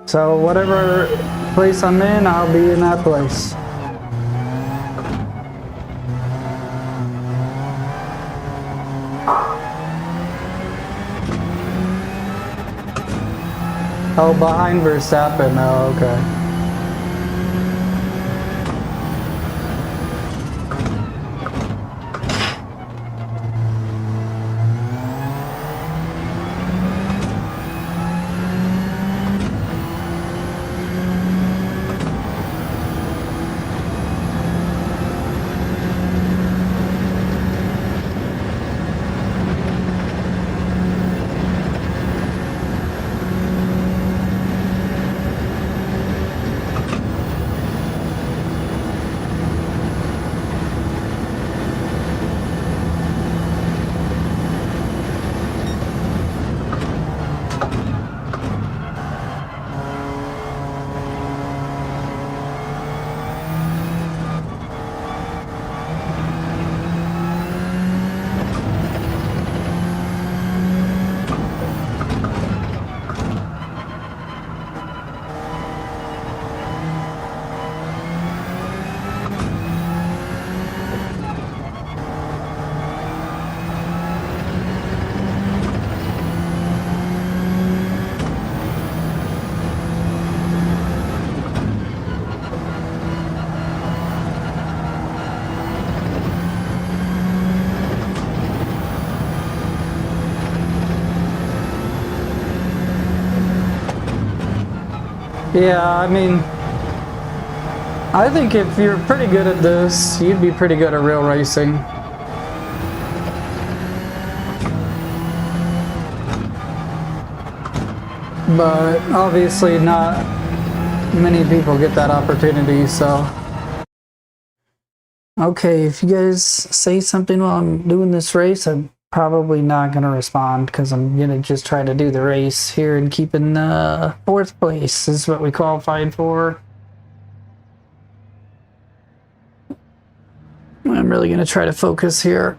So whatever place I'm in, I'll be in that place. Oh, behind Verstappen. Oh, okay. Yeah, I mean, I think if you're pretty good at this, you'd be pretty good at real racing. But obviously not many people get that opportunity, so. Okay, if you guys say something while I'm doing this race, I'm probably not going to respond because I'm going to just try to do the race here and keep in 4th place is what we qualified for. I'm really going to try to focus here.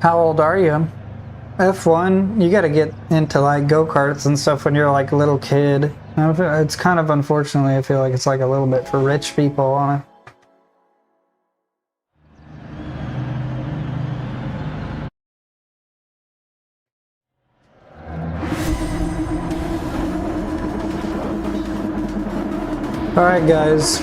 How old are you? F1, you gotta get into like go-karts and stuff when you're like a little kid. It's kind of, unfortunately, I feel like it's like a little bit for rich people on it. Alright guys.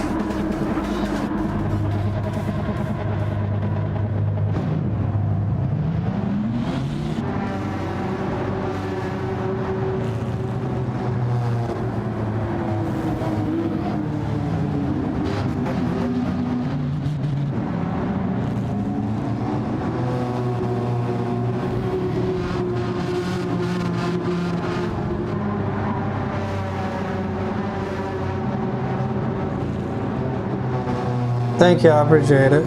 Thank you, I appreciate it.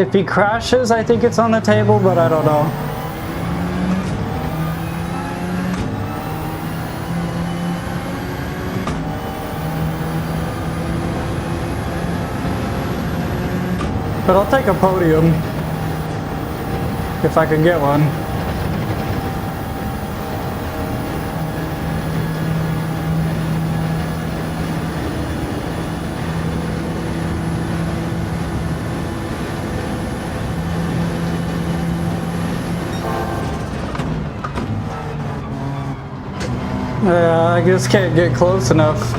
If he crashes, I think it's on the table, but I don't know. But I'll take a podium if I can get one. Yeah, I just can't get close enough.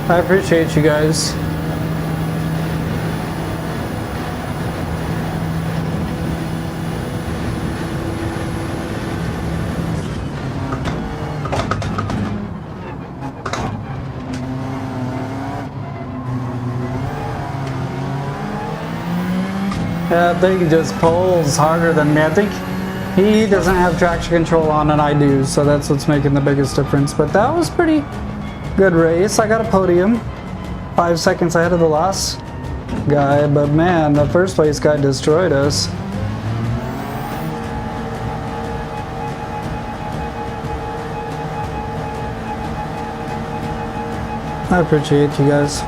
I appreciate you guys. Yeah, I think he just pulls harder than me. I think he doesn't have traction control on and I do, so that's what's making the biggest difference. But that was pretty good race. I got a podium, 5 seconds ahead of the last guy, but man, the first place guy destroyed us. I appreciate you guys.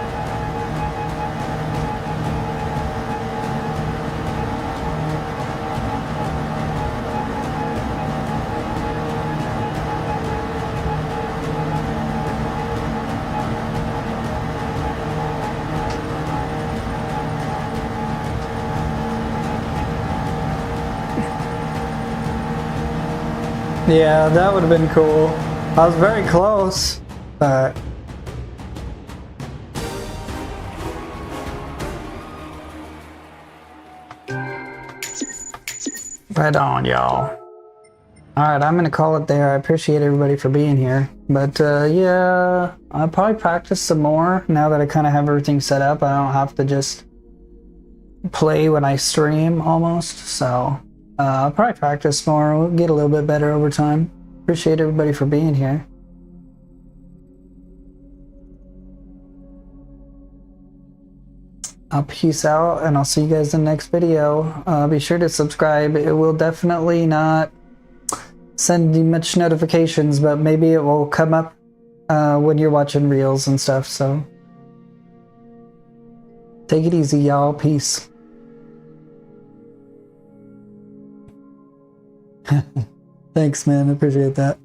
Yeah, that would have been cool. I was very close, but right on, y'all. Alright, I'm gonna call it there. I appreciate everybody for being here. But yeah, I'll probably practice some more now that I kind of have everything set up. I don't have to just play when I stream almost, so I'll probably practice more. We'll get a little bit better over time. Appreciate everybody for being here. I'll peace out and I'll see you guys in the next video. Be sure to subscribe. It will definitely not send you much notifications, but maybe it will come up when you're watching reels and stuff. So take it easy, y'all. Peace. Thanks, man. I appreciate that.